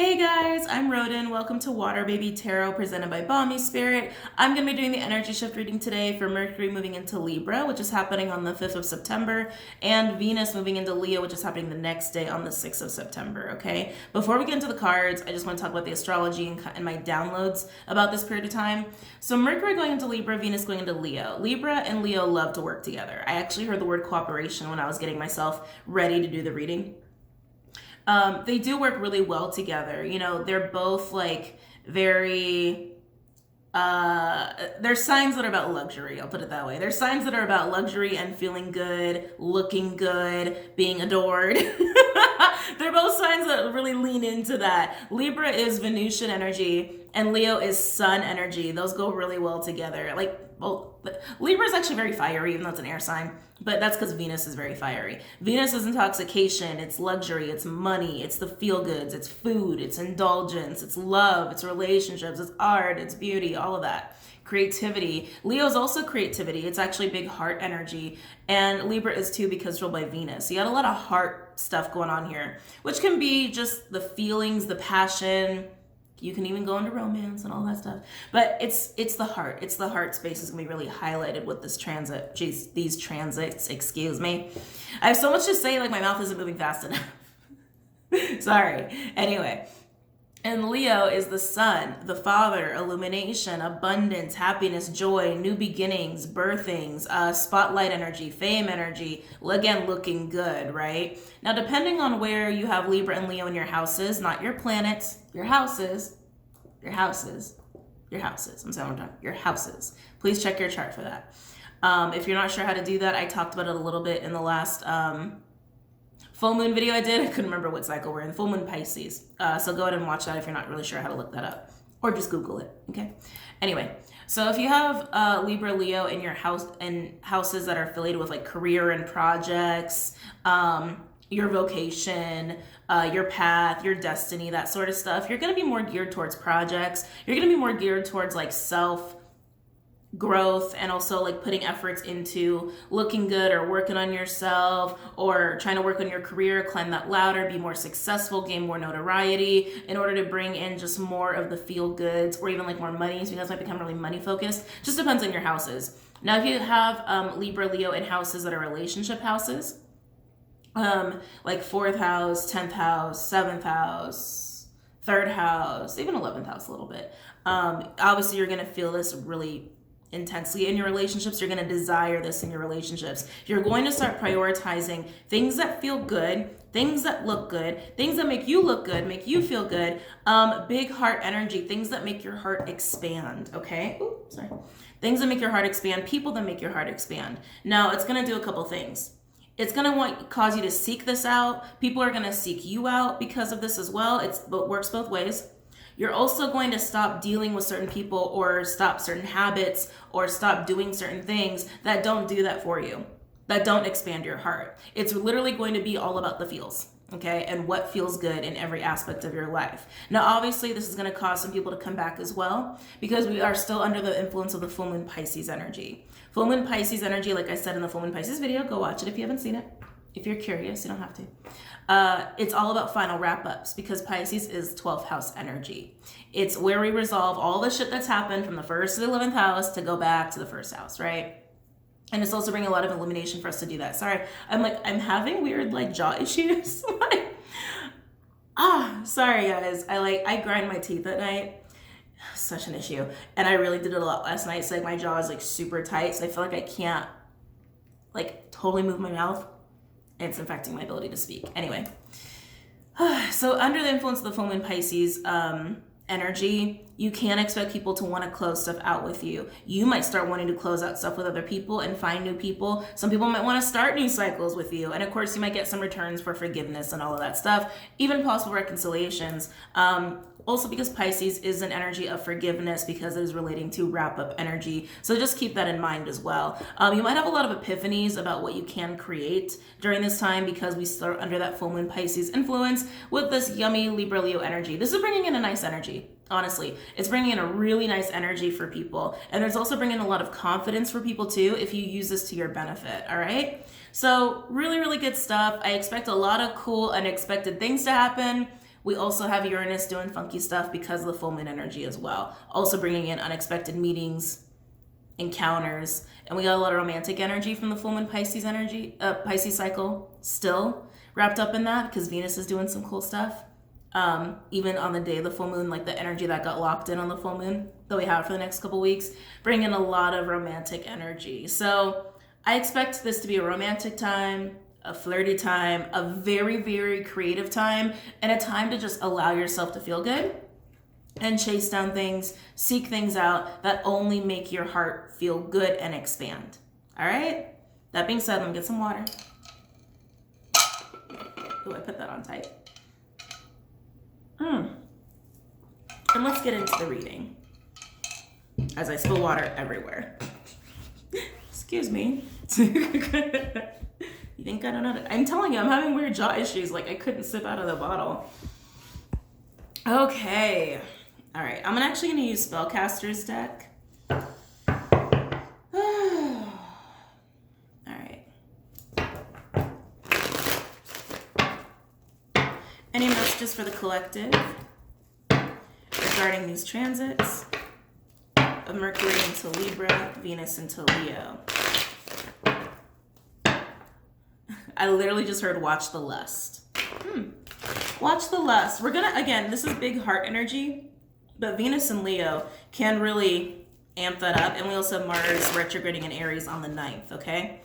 Hey guys, I'm Rodin. Welcome to WaterBaby Tarot presented by Bomispirit. I'm going to be doing the energy shift reading today for Mercury moving into Libra, which is happening on the 5th of September, and Venus moving into Leo, which is happening the next day on the 6th of September, okay? Before we get into the cards, I just want to talk about the astrology and my downloads about this period of time. So Mercury going into Libra, Venus going into Leo. Libra and Leo love to work together. I actually heard the word cooperation when I was getting myself ready to do the reading. They do work really well together. You know, they're both like very, they're signs that are about luxury. I'll put it that way. They're signs that are about luxury and feeling good, looking good, being adored. They're both signs that really lean into that. Libra is Venusian energy and Leo is Sun energy. Those go really well together. Well, Libra is actually very fiery, even though it's an air sign, but that's because Venus is very fiery. Venus is intoxication, it's luxury, it's money, it's the feel goods, it's food, it's indulgence, it's love, it's relationships, it's art, it's beauty, all of that. Creativity. Leo is also creativity. It's actually big heart energy. And Libra is too because it's ruled by Venus. So you got a lot of heart stuff going on here, which can be just the feelings, the passion. You can even go into romance and all that stuff. But it's the heart. It's the heart space is going to be really highlighted with this transit. Jeez, these transits, excuse me. I have so much to say, like my mouth isn't moving fast enough. Sorry. Anyway. And Leo is the sun, the father, illumination, abundance, happiness, joy, new beginnings, birthings, spotlight energy, fame energy, again, looking good, right? Now, depending on where you have Libra and Leo in your houses, not your planets, your houses, I'm saying your houses. Please check your chart for that. If you're not sure how to do that, I talked about it a little bit in the last full moon video I did. I couldn't remember what cycle we're in. Full moon Pisces. So go ahead and watch that if you're not really sure how to look that up. Or just Google it, okay? Anyway, so if you have Libra, Leo in your house and houses that are affiliated with like career and projects, your vocation, your path, your destiny, that sort of stuff, you're going to be more geared towards projects. You're going to be more geared towards like self growth and also like putting efforts into looking good or working on yourself or trying to work on your career, climb that ladder, be more successful, gain more notoriety in order to bring in just more of the feel goods or even like more money. So you guys might become really money focused. Just depends on your houses. Now, if you have Libra, Leo in houses that are relationship houses, like 4th house, 10th house, 7th house, 3rd house, even 11th house a little bit. Obviously you're going to feel this really intensely in your relationships. You're going to desire this in your relationships. You're going to start prioritizing things that feel good, things that look good, things that make you look good, make you feel good, big heart energy, things that make your heart expand, okay? Ooh, sorry. Things that make your heart expand, people that make your heart expand. Now, it's going to do a couple things. It's going to cause you to seek this out. People are going to seek you out because of this as well. It works both ways. You're also going to stop dealing with certain people or stop certain habits or stop doing certain things that don't do that for you, that don't expand your heart. It's literally going to be all about the feels, okay, and what feels good in every aspect of your life. Now, obviously, this is going to cause some people to come back as well because we are still under the influence of the full moon Pisces energy. Full moon Pisces energy, like I said in the full moon Pisces video, go watch it if you haven't seen it. If you're curious, you don't have to. It's all about final wrap-ups because Pisces is 12th house energy. It's where we resolve all the shit that's happened from the 1st to the 11th house to go back to the 1st house, right? And it's also bringing a lot of illumination for us to do that. Sorry, I'm having weird like jaw issues. Sorry guys. I grind my teeth at night. Such an issue. And I really did it a lot last night. So like my jaw is like super tight. So I feel like I can't like totally move my mouth. It's affecting my ability to speak. Anyway, so under the influence of the full moon Pisces energy, you can't expect people to want to close stuff out with you. You might start wanting to close out stuff with other people and find new people. Some people might want to start new cycles with you. And of course, you might get some returns for forgiveness and all of that stuff, even possible reconciliations. Also because Pisces is an energy of forgiveness because it is relating to wrap-up energy. So just keep that in mind as well. You might have a lot of epiphanies about what you can create during this time because we start under that full moon Pisces influence with this yummy Libra Leo energy. This is bringing in a nice energy. Honestly, it's bringing in a really nice energy for people. And there's also bringing a lot of confidence for people too if you use this to your benefit, all right? So really, really good stuff. I expect a lot of cool, unexpected things to happen We also have Uranus doing funky stuff because of the full moon energy as well. Also bringing in unexpected meetings, encounters, and we got a lot of romantic energy from the full moon Pisces energy, Pisces cycle still wrapped up in that because Venus is doing some cool stuff. Even on the day of the full moon, like the energy that got locked in on the full moon that we have for the next couple weeks, bring in a lot of romantic energy. So I expect this to be a romantic time, a flirty time, a very, very creative time, and a time to just allow yourself to feel good and chase down things, seek things out that only make your heart feel good and expand. All right? That being said, let me get some water. Oh, I put that on tight. And let's get into the reading as I spill water everywhere. Excuse me. You think I don't know that? I'm telling you, I'm having weird jaw issues. Like I couldn't sip out of the bottle. Okay. All right. I'm actually going to use Spellcaster's deck. All right. Any messages for the collective regarding these transits of Mercury into Libra, Venus into Leo? I literally just heard watch the lust. Watch the lust. We're gonna, again, this is big heart energy, but Venus and Leo can really amp that up. And we also have Mars retrograding in Aries on the 9th, okay?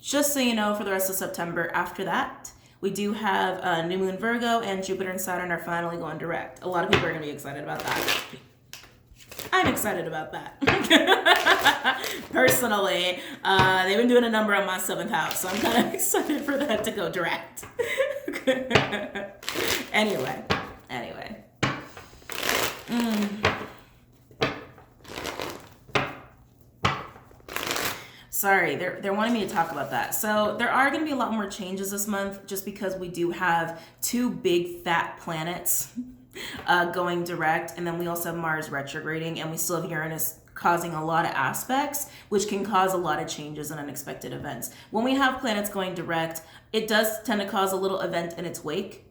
Just so you know, for the rest of September after that, we do have New Moon Virgo, and Jupiter and Saturn are finally going direct. A lot of people are gonna be excited about that. I'm excited about that. Personally, they've been doing a number on my 7th house, so I'm kind of excited for that to go direct. Anyway. Sorry, they're wanting me to talk about that. So there are going to be a lot more changes this month just because we do have 2 big fat planets going direct, and then we also have Mars retrograding, and we still have Uranus causing a lot of aspects, which can cause a lot of changes and unexpected events. When we have planets going direct, it does tend to cause a little event in its wake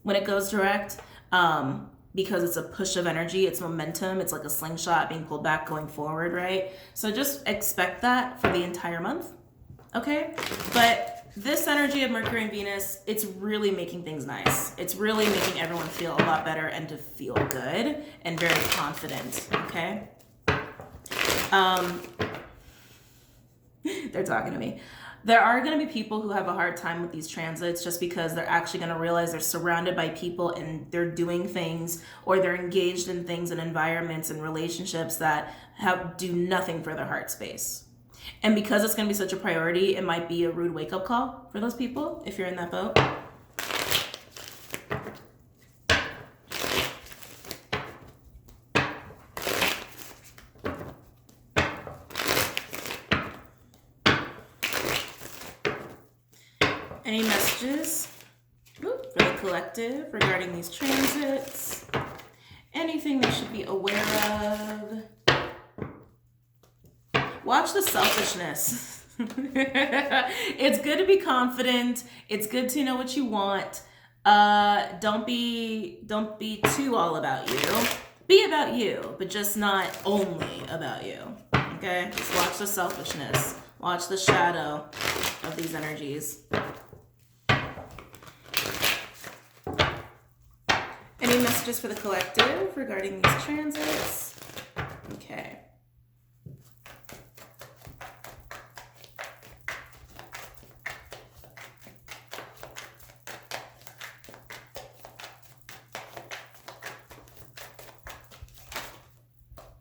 when it goes direct, because it's a push of energy, it's momentum, it's like a slingshot being pulled back going forward, right? So just expect that for the entire month, okay? But this energy of Mercury and Venus, it's really making things nice. It's really making everyone feel a lot better and to feel good and very confident, okay? They're talking to me. There are going to be people who have a hard time with these transits just because they're actually going to realize they're surrounded by people and they're doing things, or they're engaged in things and environments and relationships that do nothing for their heart space. And because it's going to be such a priority, it might be a rude wake-up call for those people if you're in that boat. Any messages for the collective regarding these transits? Anything they should be aware of? Watch the selfishness. It's good to be confident. It's good to know what you want. Don't be too all about you. Be about you, but just not only about you. Okay? Just watch the selfishness. Watch the shadow of these energies. Any messages for the collective regarding these transits? Okay.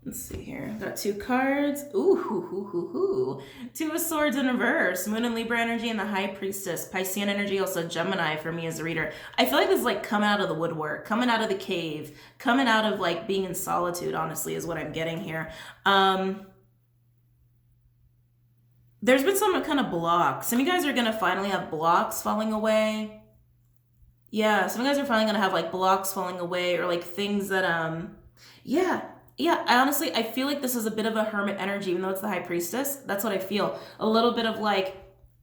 Let's see here. I've got 2 cards. Ooh, 2 of Swords in reverse. Moon and Libra energy and the High Priestess. Piscean energy, also Gemini for me as a reader. I feel like this is like coming out of the woodwork, coming out of the cave, coming out of like being in solitude, honestly, is what I'm getting here. There's been some kind of blocks. Some of you guys are going to finally have blocks falling away. Yeah, some of you guys are finally going to have like blocks falling away, or like things that, I feel like this is a bit of a hermit energy, even though it's the High Priestess. That's what I feel. A little bit of like,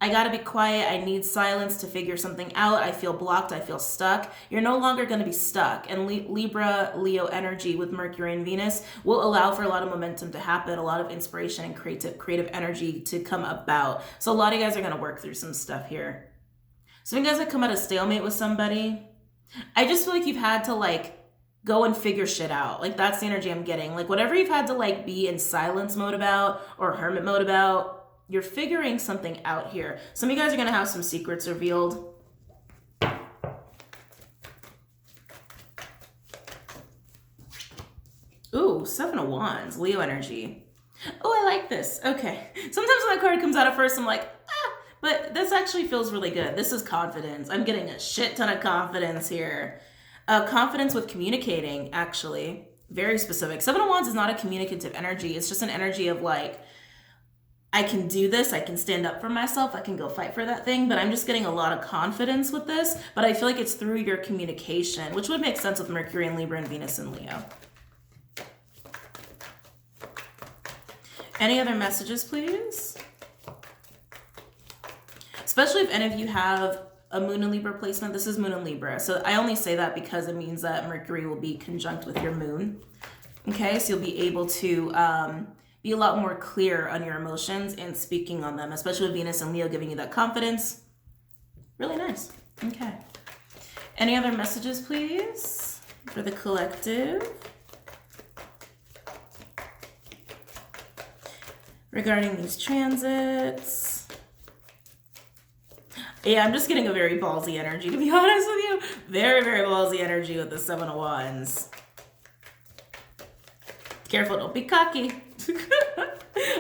I gotta be quiet. I need silence to figure something out. I feel blocked. I feel stuck. You're no longer gonna be stuck. And Libra, Leo energy with Mercury and Venus will allow for a lot of momentum to happen, a lot of inspiration and creative energy to come about. So a lot of you guys are gonna work through some stuff here. Some of you guys have come at a stalemate with somebody. I just feel like you've had to like go and figure shit out. Like that's the energy I'm getting. Like whatever you've had to like be in silence mode about or hermit mode about, you're figuring something out here. Some of you guys are going to have some secrets revealed. Ooh, 7 of Wands, Leo energy. Oh, I like this. Okay. Sometimes when that card comes out at first, I'm like, but this actually feels really good. This is confidence. I'm getting a shit ton of confidence here. Confidence with communicating, actually. Very specific. 7 of Wands is not a communicative energy. It's just an energy of like, I can do this, I can stand up for myself, I can go fight for that thing, but I'm just getting a lot of confidence with this, but I feel like it's through your communication, which would make sense with Mercury and Libra and Venus and Leo. Any other messages, please? Especially if any of you have a Moon in Libra placement. This is Moon in Libra, so I only say that because it means that Mercury will be conjunct with your Moon. Okay, so you'll be able to be a lot more clear on your emotions and speaking on them, especially with Venus and Leo giving you that confidence. Really nice. Okay. Any other messages, please, for the collective? Regarding these transits. Yeah, I'm just getting a very ballsy energy, to be honest with you. Very, very ballsy energy with the 7 of Wands. Careful, don't be cocky.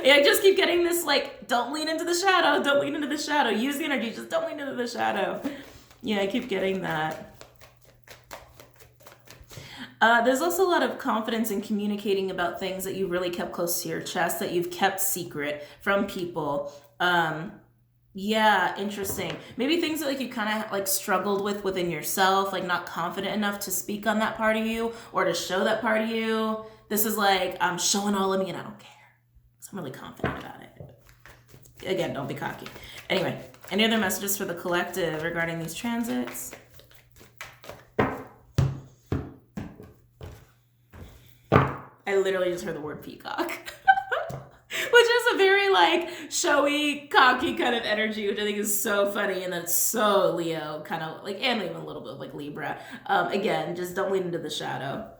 Yeah, I just keep getting this, like, don't lean into the shadow, don't lean into the shadow. Use the energy, just don't lean into the shadow. Yeah, I keep getting that. There's also a lot of confidence in communicating about things that you really kept close to your chest, that you've kept secret from people. Yeah, interesting. Maybe things that like you kind of like struggled with within yourself, like not confident enough to speak on that part of you or to show that part of you. This is like, I'm showing all of me and I don't care. I'm really confident about it. Again, don't be cocky. Anyway, any other messages for the collective regarding these transits? I literally just heard the word peacock. Which is a very like showy, cocky kind of energy, which I think is so funny, and that's so Leo kind of like, and even a little bit of like Libra. Again, just don't lean into the shadow.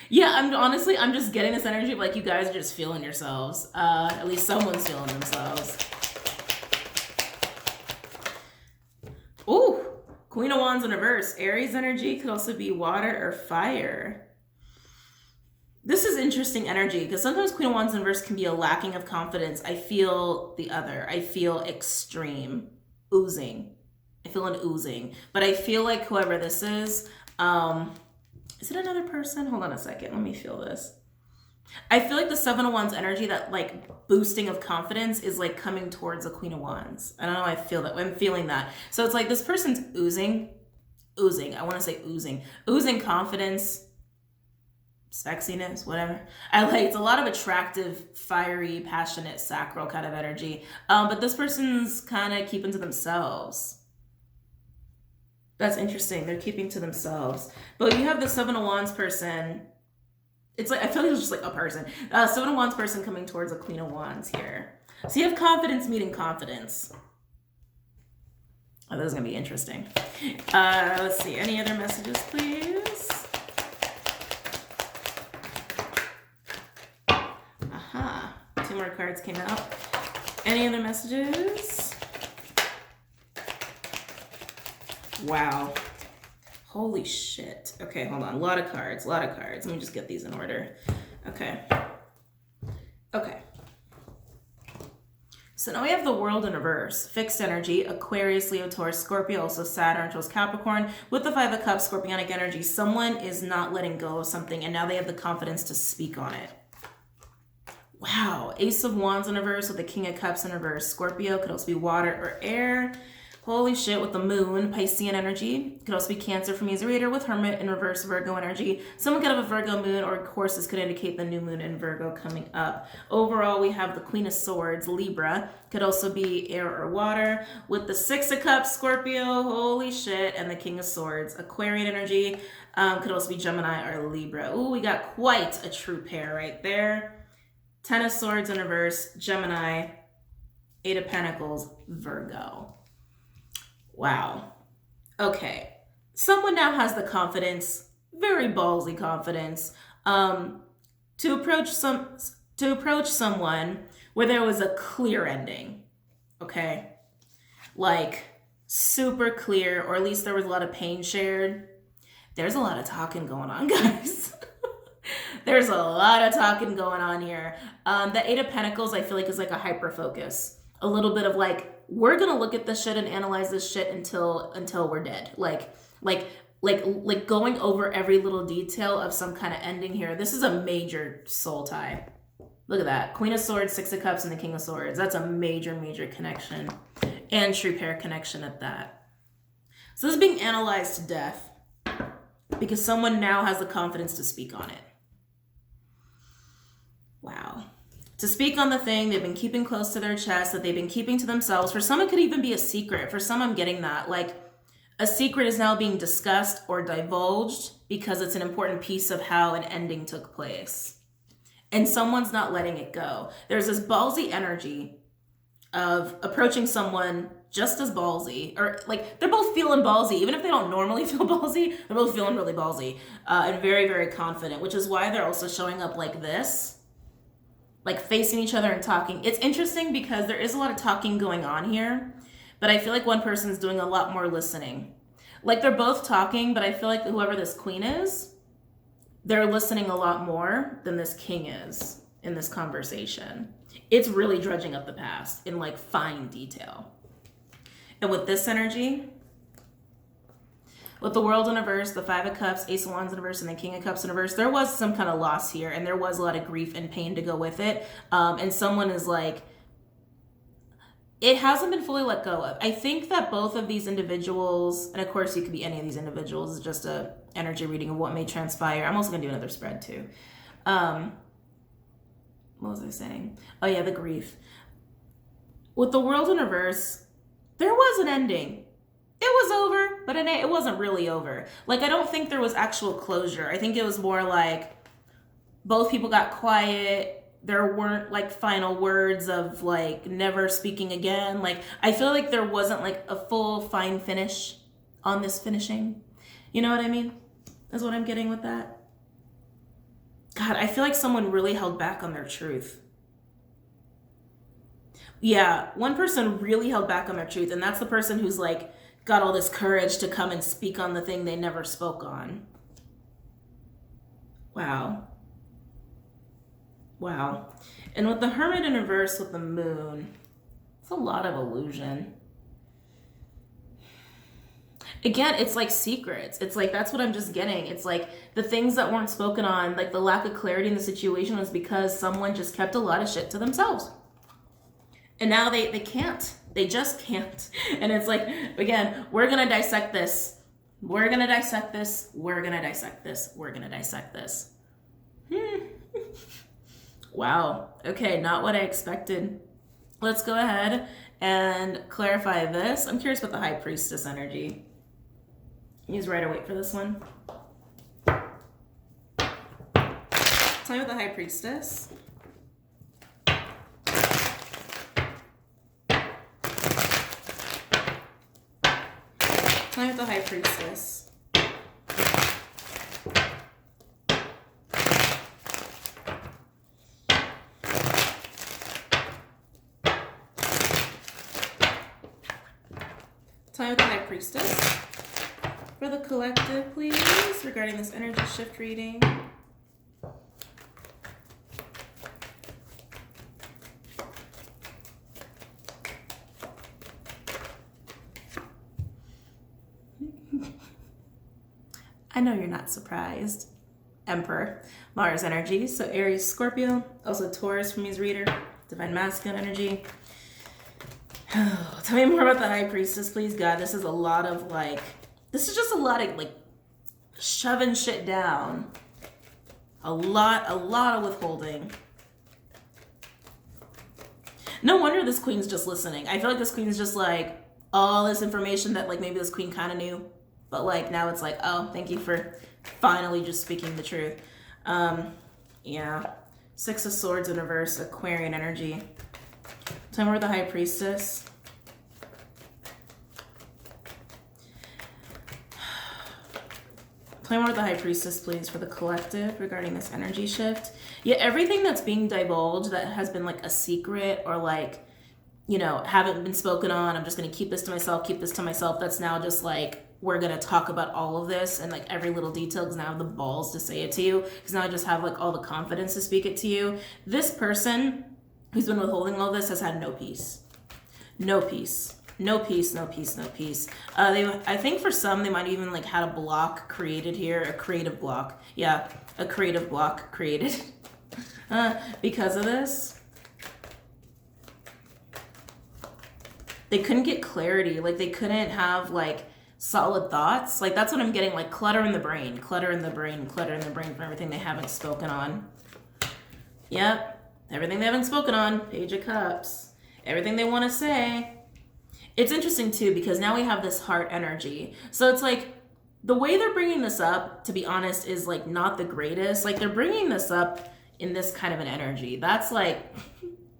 Yeah, I'm just getting this energy of like you guys are just feeling yourselves. At least someone's feeling themselves. Ooh, Queen of Wands in reverse. Aries energy could also be water or fire. This is interesting energy because sometimes Queen of Wands in reverse can be a lacking of confidence. I feel the other. I feel extreme. Oozing. I feel an oozing. But I feel like whoever this is it another person? Hold on a second. Let me feel this. I feel like the 7 of Wands energy, that like boosting of confidence is like coming towards the Queen of Wands. I don't know. I feel that. I'm feeling that. So it's like this person's oozing. I want to say oozing confidence, sexiness, whatever. It's a lot of attractive, fiery, passionate, sacral kind of energy. But this person's kind of keeping to themselves. That's interesting. They're keeping to themselves. But you have the 7 of Wands person. It's like, I feel like it's just like a person. 7 of Wands person coming towards a Queen of Wands here. So you have confidence meeting confidence. Oh, this is going to be interesting. Let's see. Any other messages, please? Aha. 2 more cards came out. Any other messages? Wow. Holy shit. Okay, hold on. A lot of cards. Let me just get these in order. Okay. So now we have the World in reverse. Fixed energy, Aquarius, Leo, Taurus, Scorpio, also Saturn, Taurus, Capricorn. With the 5 of Cups, Scorpionic energy, someone is not letting go of something and now they have the confidence to speak on it. Wow. Ace of Wands in reverse with the King of Cups in reverse. Scorpio could also be water or air. Holy shit, with the moon, Piscean energy. Could also be Cancer for me as a reader with Hermit in reverse, Virgo energy. Someone could have a Virgo moon, or of course this could indicate the new moon in Virgo coming up. Overall, we have the Queen of Swords, Libra. Could also be air or water. With the Six of Cups, Scorpio, holy shit, and the King of Swords, Aquarian energy. Could also be Gemini or Libra. Ooh, we got quite a true pair right there. Ten of Swords in reverse, Gemini. Eight of Pentacles, Virgo. Wow. Okay. Someone now has the confidence, very ballsy confidence, to approach someone where there was a clear ending. Okay? Like super clear, or at least there was a lot of pain shared. There's a lot of talking going on, guys. There's a lot of talking going on here. The Eight of Pentacles, I feel like, is like a hyper focus. A little bit of like, we're gonna look at this shit and analyze this shit until we're dead. Like going over every little detail of some kind of ending here. This is a major soul tie. Look at that. Queen of Swords, Six of Cups, and the King of Swords. That's a major, major connection. And true pair connection at that. So this is being analyzed to death because someone now has the confidence to speak on it. Wow. To speak on the thing they've been keeping close to their chest, that they've been keeping to themselves. For some, it could even be a secret. For some, I'm getting that. Like, a secret is now being discussed or divulged because it's an important piece of how an ending took place. And someone's not letting it go. There's this ballsy energy of approaching someone just as ballsy, or like they're both feeling ballsy. Even if they don't normally feel ballsy, they're both feeling really ballsy and very, very confident, which is why they're also showing up like this. Like facing each other and talking. It's interesting because there is a lot of talking going on here, but I feel like one person's doing a lot more listening. Like they're both talking, but I feel like whoever this queen is, they're listening a lot more than this king is in this conversation. It's really dredging up the past in like fine detail. And with this energy, with the World in reverse, the Five of Cups, Ace of Wands in reverse, and the King of Cups in reverse, there was some kind of loss here, and there was a lot of grief and pain to go with it. And someone is like, it hasn't been fully let go of. I think that both of these individuals, and of course you could be any of these individuals, it's just a energy reading of what may transpire. I'm also gonna do another spread too. What was I saying? Oh yeah, the grief. With the World in reverse, there was an ending. It was over, but it wasn't really over. Like, I don't think there was actual closure. I think it was more like both people got quiet. There weren't like final words of like never speaking again. Like, I feel like there wasn't like a full fine finish on this finishing. You know what I mean? Is what I'm getting with that. God, I feel like someone really held back on their truth. Yeah, one person really held back on their truth, and that's the person who's like, got all this courage to come and speak on the thing they never spoke on. Wow. Wow. And with the Hermit in reverse with the moon, it's a lot of illusion. Again, it's like secrets. It's like, that's what I'm just getting. It's like the things that weren't spoken on, like the lack of clarity in the situation was because someone just kept a lot of shit to themselves. And now they can't. They just can't. And it's like, again, we're going to dissect this. We're going to dissect this. We're going to dissect this. We're going to dissect this. Wow. Okay, not what I expected. Let's go ahead and clarify this. I'm curious about the High Priestess energy. Use Rider-Waite for this one. Tell me about the High Priestess. Tell me about the High Priestess. Tell me about the High Priestess. For the collective, please, regarding this energy shift reading. I know you're not surprised. Emperor, Mars energy, so Aries, Scorpio, also Taurus from his reader, Divine Masculine energy. Tell me more about the High Priestess, please, God. This is a lot of like, this is just a lot of like shoving shit down. A lot of withholding. No wonder this queen's just listening. I feel like this queen's just like, all this information that like maybe this queen kind of knew, but like now it's like, oh, thank you for finally just speaking the truth. Yeah. Six of Swords in reverse, Aquarian energy. Tell me more the High Priestess. Tell me more the High Priestess, please, for the collective regarding this energy shift. Yeah, everything that's being divulged that has been like a secret or like, you know, haven't been spoken on, I'm just going to keep this to myself, that's now just like, we're going to talk about all of this and like every little detail because now I have the balls to say it to you because now I just have like all the confidence to speak it to you. This person who's been withholding all this has had no peace. No peace. No peace, no peace, no peace. I think for some, they might even like had a block created here, a creative block. Yeah, a creative block created because of this. They couldn't get clarity. Like they couldn't have like solid thoughts. Like that's what I'm getting, like clutter in the brain for everything they haven't spoken on. Yep, everything they haven't spoken on, Page of Cups. Everything they want to say. It's interesting too, because now we have this heart energy. So it's like, the way they're bringing this up, to be honest, is like not the greatest. Like they're bringing this up in this kind of an energy. That's like,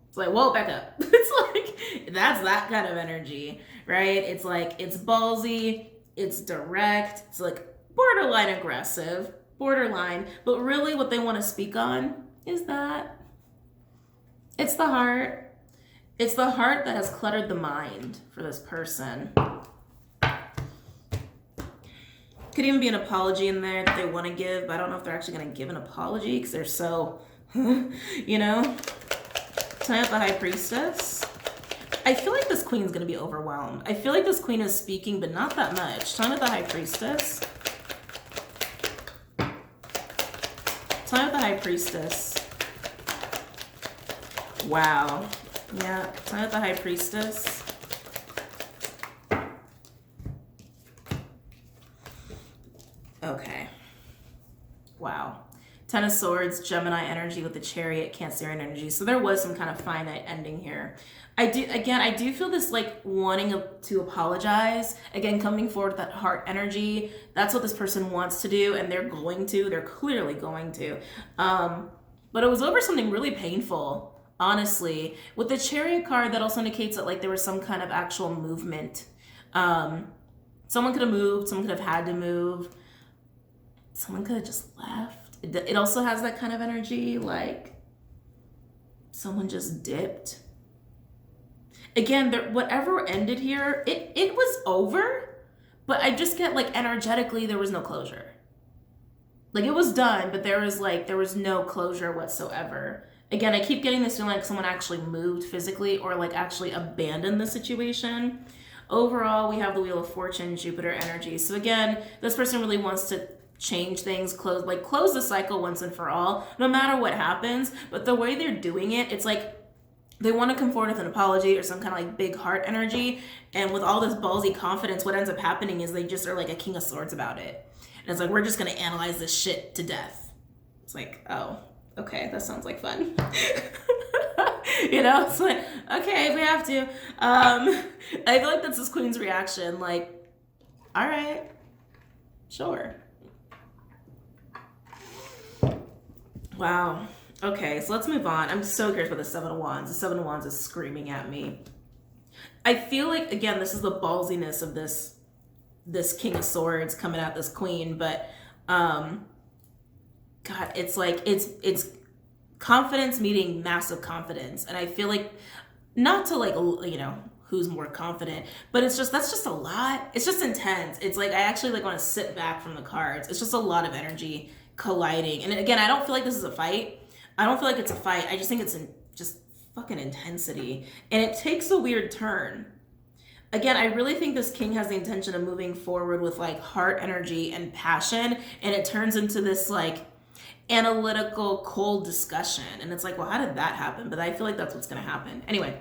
it's like, whoa, back up. It's like, that's that kind of energy, right? It's like, it's ballsy, it's direct, it's like borderline aggressive, borderline. But really what they want to speak on is that it's the heart. It's the heart that has cluttered the mind for this person. Could even be an apology in there that they want to give, but I don't know if they're actually going to give an apology because they're so, you know. Tell me about the High Priestess. I feel like this queen's going to be overwhelmed. I feel like this queen is speaking, but not that much. Tell me about the High Priestess. Tell me about the High Priestess. Wow. Yeah, tell me about the High Priestess. Okay. Wow. Ten of Swords, Gemini energy with the Chariot, Cancerian energy. So there was some kind of finite ending here. I do feel this like wanting to apologize. Again, coming forward with that heart energy. That's what this person wants to do, and they're going to. They're clearly going to. But it was over something really painful. Honestly, with the Chariot card, that also indicates that like there was some kind of actual movement. Someone could have moved, someone could have had to move, someone could have just left. It also has that kind of energy, like someone just dipped. Again, whatever ended here, it was over, but I just get like energetically there was no closure. Like it was done, but there was no closure whatsoever. Again, I keep getting this feeling like someone actually moved physically or like actually abandoned the situation. Overall, we have the Wheel of Fortune, Jupiter energy. So again, this person really wants to change things, close the cycle once and for all, no matter what happens. But the way they're doing it, it's like they want to come forward with an apology or some kind of like big heart energy. And with all this ballsy confidence, what ends up happening is they just are like a King of Swords about it. And it's like, we're just going to analyze this shit to death. It's like, oh. Okay, that sounds like fun. You know, it's like, okay, we have to. I feel like that's this queen's reaction. Like, all right, sure. Wow. Okay, so let's move on. I'm so curious about the Seven of Wands. The Seven of Wands is screaming at me. I feel like, again, this is the ballsiness of this King of Swords coming at this queen, but God, it's like, it's confidence meeting massive confidence. And I feel like, not to like, you know, who's more confident, but that's just a lot. It's just intense. It's like, I actually like want to sit back from the cards. It's just a lot of energy colliding. And again, I don't feel like this is a fight. I don't feel like it's a fight. I just think it's just fucking intensity. And it takes a weird turn. Again, I really think this king has the intention of moving forward with like heart energy and passion. And it turns into this like analytical, cold discussion. And it's like, well, how did that happen? But I feel like that's what's going to happen. Anyway,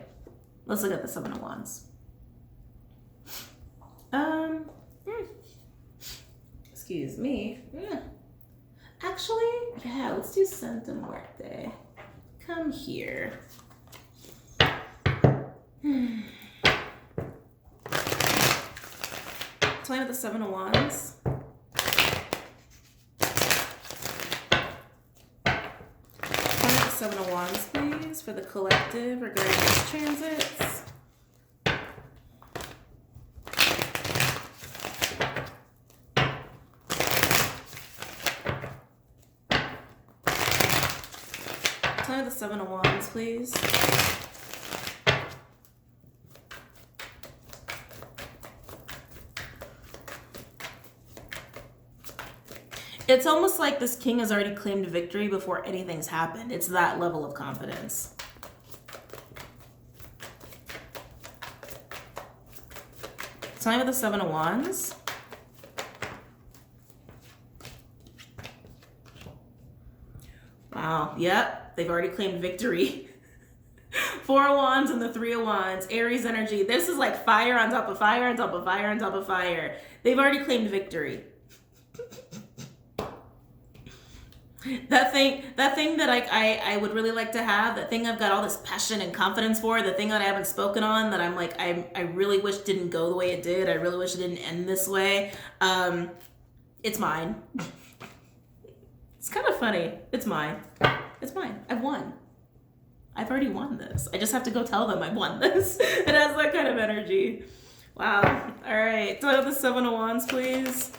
Let's look at the Seven of Wands. Hmm. Excuse me. Actually, yeah, let's do Santa Muerte. Come here. Tell me about the Seven of Wands. Tell me about the Seven of Wands, please, for the collective regarding these transits. Tell me the Seven of Wands, please. It's almost like this king has already claimed victory before anything's happened. It's that level of confidence. Tell me about the Seven of Wands. Wow, yep, they've already claimed victory. Four of Wands and the Three of Wands, Aries energy. This is like fire on top of fire on top of fire on top of fire. They've already claimed victory. That thing that I would really like to have, that thing I've got all this passion and confidence for, the thing that I haven't spoken on, that I'm like, I really wish didn't go the way it did. I really wish it didn't end this way. It's mine. It's kind of funny. It's mine. It's mine. I've won. I've already won this. I just have to go tell them I've won this. It has that kind of energy. Wow. All right. Do I have the Seven of Wands, please?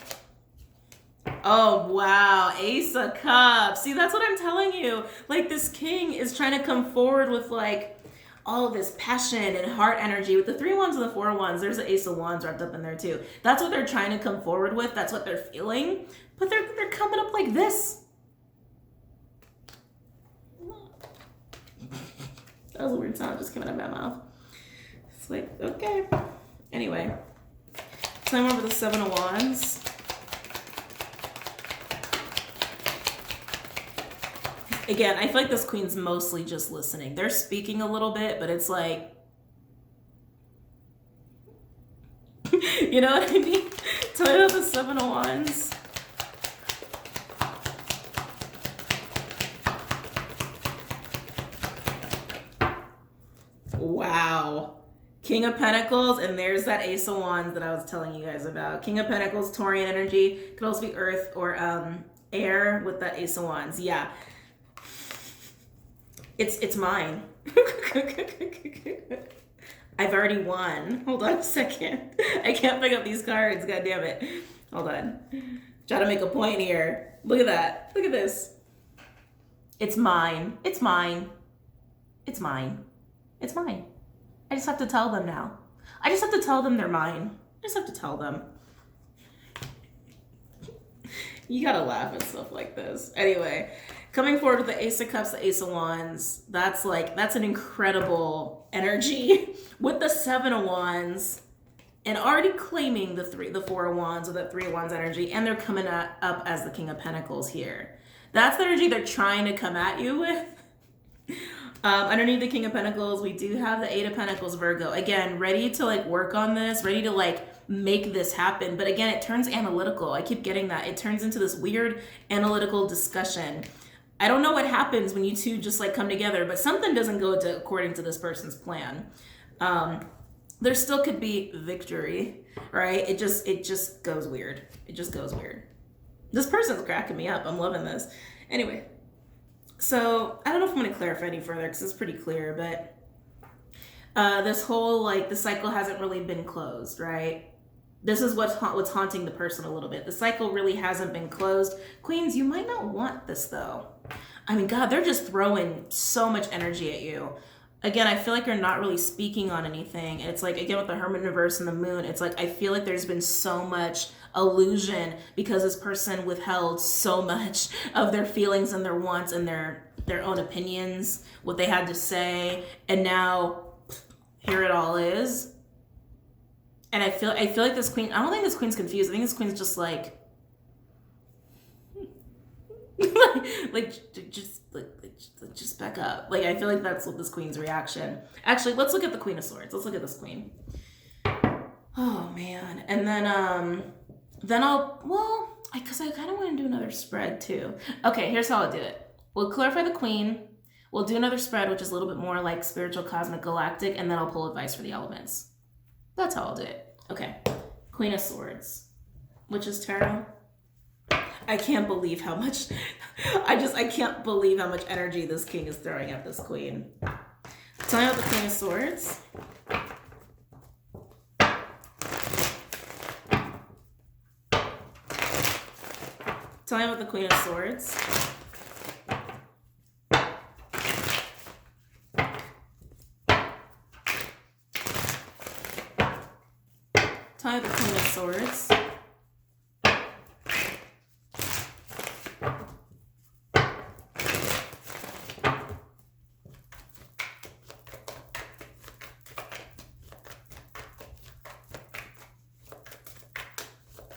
Oh, wow. Ace of Cups. See, that's what I'm telling you. Like, this king is trying to come forward with, like, all this passion and heart energy. With the Three of Wands and the Four of Wands, there's an Ace of Wands wrapped up in there, too. That's what they're trying to come forward with. That's what they're feeling. But they're coming up like this. That was a weird sound just coming out of my mouth. It's like, okay. Anyway. Time over the Seven of Wands. Again, I feel like this queen's mostly just listening. They're speaking a little bit, but it's like, you know what I mean? Tell me about the Seven of Wands. Wow. King of Pentacles, and there's that Ace of Wands that I was telling you guys about. King of Pentacles, Taurian energy. Could also be earth or air with that Ace of Wands. Yeah. It's mine. I've already won. Hold on a second. I can't pick up these cards. God damn it. Hold on. Try to make a point here. Look at that. Look at this. It's mine. It's mine. It's mine. It's mine. I just have to tell them now. I just have to tell them they're mine. I just have to tell them. You gotta laugh at stuff like this. Anyway, coming forward with the Ace of Cups, the Ace of Wands, that's an incredible energy. With the Seven of Wands, and already claiming the Four of Wands with that Three of Wands energy, and they're coming up as the King of Pentacles here. That's the energy they're trying to come at you with. Underneath the King of Pentacles, we do have the Eight of Pentacles, Virgo. Again, ready to like work on this, ready to like make this happen. But again, it turns analytical. I keep getting that. It turns into this weird analytical discussion. I don't know what happens when you two just like come together, but something doesn't go according to this person's plan. There still could be victory, right? It just goes weird. It just goes weird. This person's cracking me up. I'm loving this. Anyway. So, I don't know if I'm going to clarify any further because it's pretty clear, but this whole, like, the cycle hasn't really been closed, right? This is what's haunting the person a little bit. The cycle really hasn't been closed. Queens, you might not want this, though. I mean, God, they're just throwing so much energy at you. Again, I feel like you're not really speaking on anything. And it's like, again, with the Hermit Reverse and the Moon, it's like, I feel like there's been so much illusion because this person withheld so much of their feelings and their wants and their own opinions, what they had to say. And now here it all is. And I feel like this queen, I don't think this queen's confused. I think this queen's just like just back up. Like, I feel like that's what this queen's reaction. Actually, let's look at the Queen of Swords. Let's look at this queen. Oh, man. And then I'll, well, because I kind of want to do another spread, too. Okay, here's how I'll do it. We'll clarify the queen. We'll do another spread, which is a little bit more like spiritual, cosmic, galactic, and then I'll pull advice for the elements. That's how I'll do it. Okay, Queen of Swords, which is tarot. I can't believe how much, I can't believe how much energy this king is throwing at this queen. Tell me about the Queen of Swords. Tell me about the Queen of Swords. Tell me about the Queen of Swords.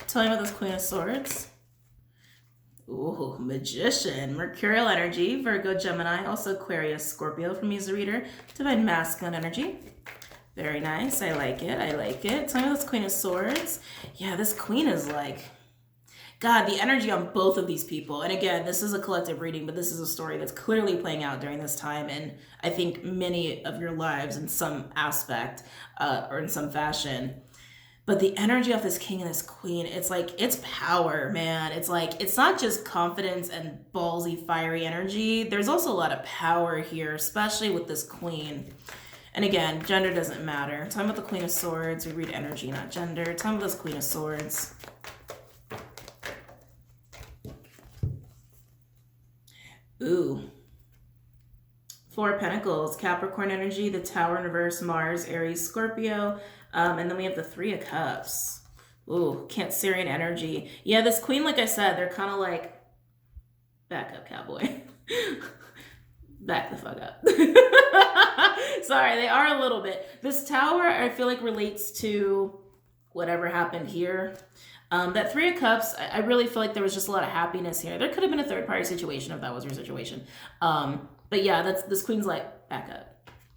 Tell me about this Queen of Swords. Ooh, Magician, Mercurial energy, Virgo, Gemini, also Aquarius, Scorpio from User Reader, Divine Masculine energy. Very nice. I like it. I like it. Tell me about this Queen of Swords. Yeah, this queen is like, God, the energy on both of these people. And again, this is a collective reading, but this is a story that's clearly playing out during this time. And I think many of your lives in some aspect or in some fashion. But the energy of this king and this queen, it's like, it's power, man. It's like, it's not just confidence and ballsy, fiery energy. There's also a lot of power here, especially with this queen. And again, gender doesn't matter. Tell me about the Queen of Swords. We read energy, not gender. Tell me about this Queen of Swords. Ooh. Four of Pentacles, Capricorn energy, the Tower in reverse, Mars, Aries, Scorpio. And then we have the Three of Cups. Ooh, Cancerian energy. Yeah, this queen, like I said, they're kind of like, back up, cowboy. Back the fuck up. Sorry, they are a little bit. This Tower, I feel like, relates to whatever happened here. That Three of Cups, I really feel like there was just a lot of happiness here. There could have been a third-party situation if that was your situation. But yeah, this queen's like, back up.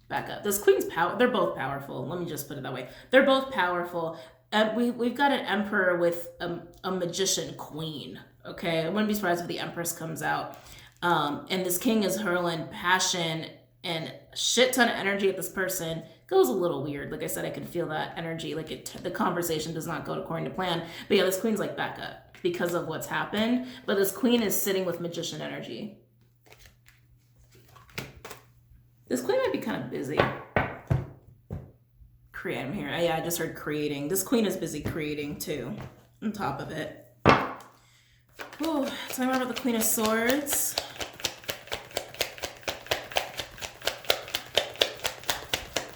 Back up. This queen's power, they're both powerful. Let me just put it that way. They're both powerful. We've got an emperor with a magician queen. Okay, I wouldn't be surprised if the Empress comes out. And this king is hurling passion and a shit ton of energy at this person. Goes a little weird. Like I said, I can feel that energy. Like the conversation does not go according to plan. But yeah, this queen's like, back up because of what's happened. But this queen is sitting with magician energy. This queen might be kind of busy. Creating here. Yeah, I just heard creating. This queen is busy creating too, on top of it. Oh, tell me about the Queen of Swords.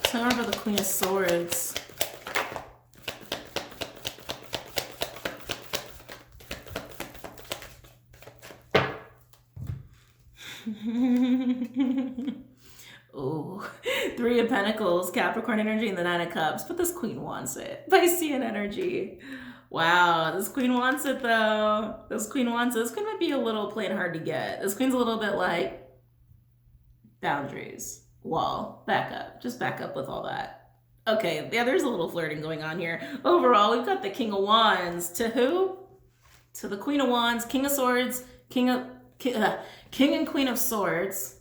Tell me about the Queen of Swords. Oh, Three of Pentacles, Capricorn energy, and the Nine of Cups. But this queen wants it. Piscean energy. Wow, this queen wants it though. This queen wants it. This queen might be a little playing hard to get. This queen's a little bit like boundaries, wall, back up. Just back up with all that. Okay, yeah, there's a little flirting going on here. Overall, we've got the King of Wands. To who? To the Queen of Wands, King of Swords, King and Queen of Swords.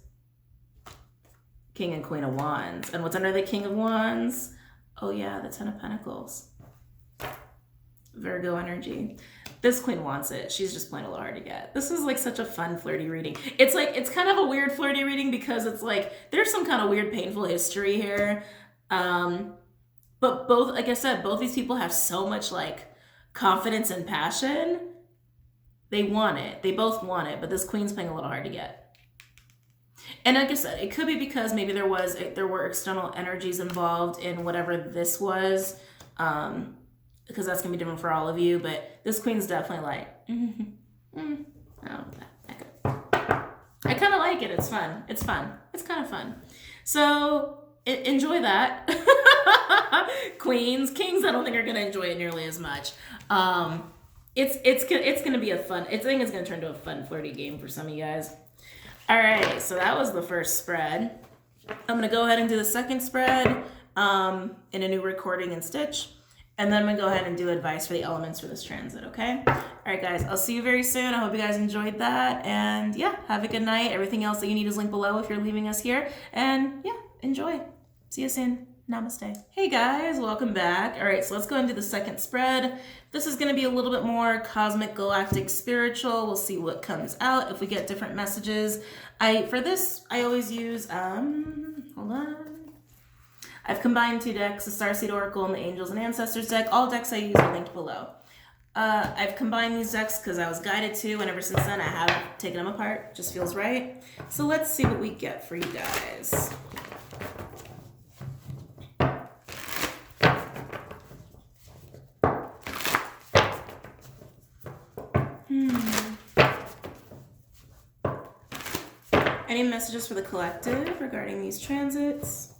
King and Queen of Wands. And what's under the King of Wands? Oh yeah, the Ten of Pentacles. Virgo energy. This queen wants it. She's just playing a little hard to get. This is like such a fun flirty reading. It's like, it's kind of a weird flirty reading because it's like, there's some kind of weird painful history here. But both, like I said, both these people have so much like confidence and passion. They want it. They both want it, but this queen's playing a little hard to get. And like I said, it could be because maybe there were external energies involved in whatever this was, because that's gonna be different for all of you. But this queen's definitely like, I kind of like it. It's fun. It's fun. It's kind of fun. So enjoy that. Queens, kings, I don't think are gonna enjoy it nearly as much. It's gonna be a fun. I think it's gonna turn into a fun flirty game for some of you guys. All right, so that was the first spread. I'm gonna go ahead and do the second spread in a new recording and stitch. And then I'm gonna go ahead and do advice for the elements for this transit, okay? All right, guys, I'll see you very soon. I hope you guys enjoyed that. And yeah, have a good night. Everything else that you need is linked below if you're leaving us here. And yeah, enjoy. See you soon. Namaste. Hey guys, welcome back. All right, so let's go into the second spread. This is gonna be a little bit more cosmic, galactic, spiritual. We'll see what comes out if we get different messages. For this, I always use, hold on. I've combined 2 decks, the Starseed Oracle and the Angels and Ancestors deck. All decks I use are linked below. I've combined these decks because I was guided to, and ever since then I haven't taken them apart. Just feels right. So let's see what we get for you guys. Any messages for the collective regarding these transits?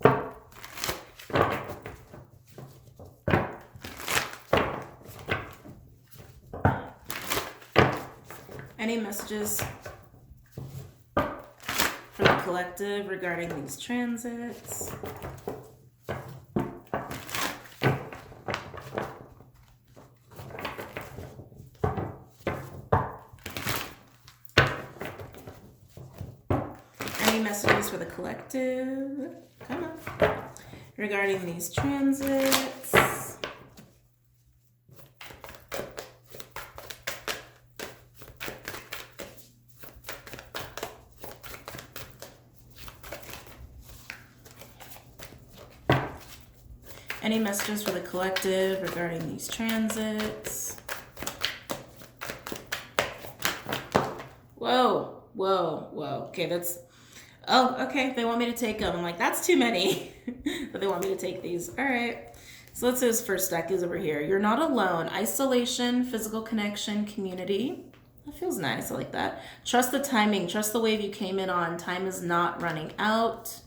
Any messages for the collective regarding these transits? Any messages for the collective? Come on. Regarding these transits. Any messages for the collective regarding these transits? Whoa, whoa, whoa. Okay, that's... Oh, okay, they want me to take them. I'm like, that's too many. But they want me to take these. All right. So let's say this first deck is over here. You're not alone. Isolation, physical connection, community. That feels nice. I like that. Trust the timing. Trust the wave you came in on. Time is not running out.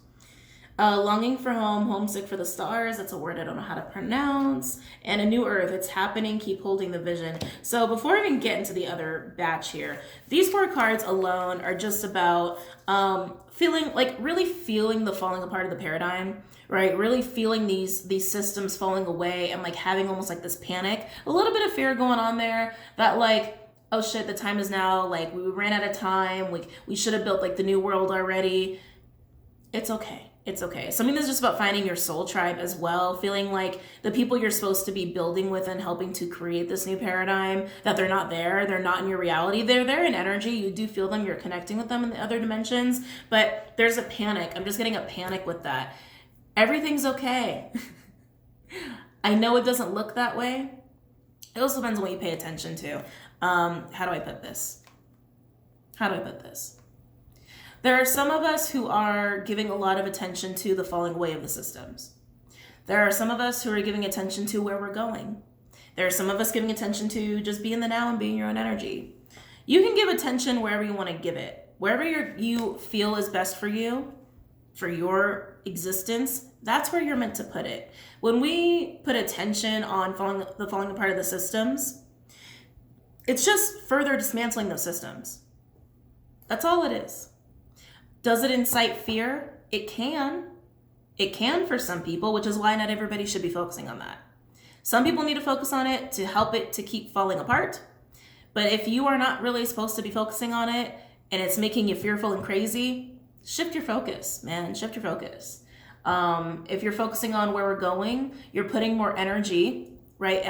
Longing for home, homesick for the stars. That's a word I don't know how to pronounce. And a new earth. It's happening. Keep holding the vision. So before I even get into the other batch here, these 4 cards alone are just about feeling, like really feeling the falling apart of the paradigm, right? Really feeling these systems falling away and like having almost like this panic, a little bit of fear going on there that like, oh shit, the time is now, like we ran out of time. We should have built like the new world already. It's okay. It's okay. Something that's just about finding your soul tribe as well, feeling like the people you're supposed to be building with and helping to create this new paradigm, that they're not there, they're not in your reality. They're there in energy. You do feel them. You're connecting with them in the other dimensions, but there's a panic. I'm just getting a panic with that. Everything's okay. I know it doesn't look that way. It also depends on what you pay attention to. How do I put this? There are some of us who are giving a lot of attention to the falling away of the systems. There are some of us who are giving attention to where we're going. There are some of us giving attention to just being the now and being your own energy. You can give attention wherever you want to give it. Wherever you feel is best for you, for your existence, that's where you're meant to put it. When we put attention on the falling apart of the systems, it's just further dismantling those systems. That's all it is. Does it incite fear? It can. It can for some people, which is why not everybody should be focusing on that. Some people need to focus on it to help it to keep falling apart. But if you are not really supposed to be focusing on it and it's making you fearful and crazy, shift your focus, man. Shift your focus. If you're focusing on where we're going, you're putting more energy, right?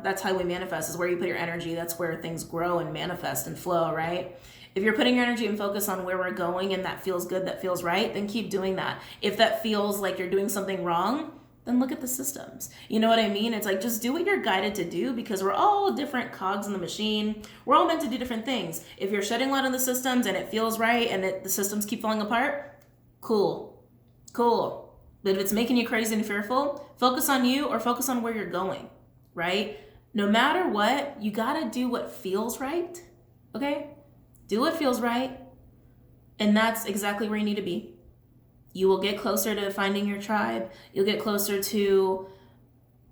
That's how we manifest, is where you put your energy. That's where things grow and manifest and flow, right? If you're putting your energy and focus on where we're going and that feels good, that feels right, then keep doing that. If that feels like you're doing something wrong, then look at the systems. You know what I mean? It's like, just do what you're guided to do, because we're all different cogs in the machine. We're all meant to do different things. If you're shedding light on the systems and it feels right and the systems keep falling apart, cool. But if it's making you crazy and fearful, focus on you or focus on where you're going, right? No matter what, you gotta do what feels right, okay? Do what feels right, and that's exactly where you need to be. You will get closer to finding your tribe. You'll get closer to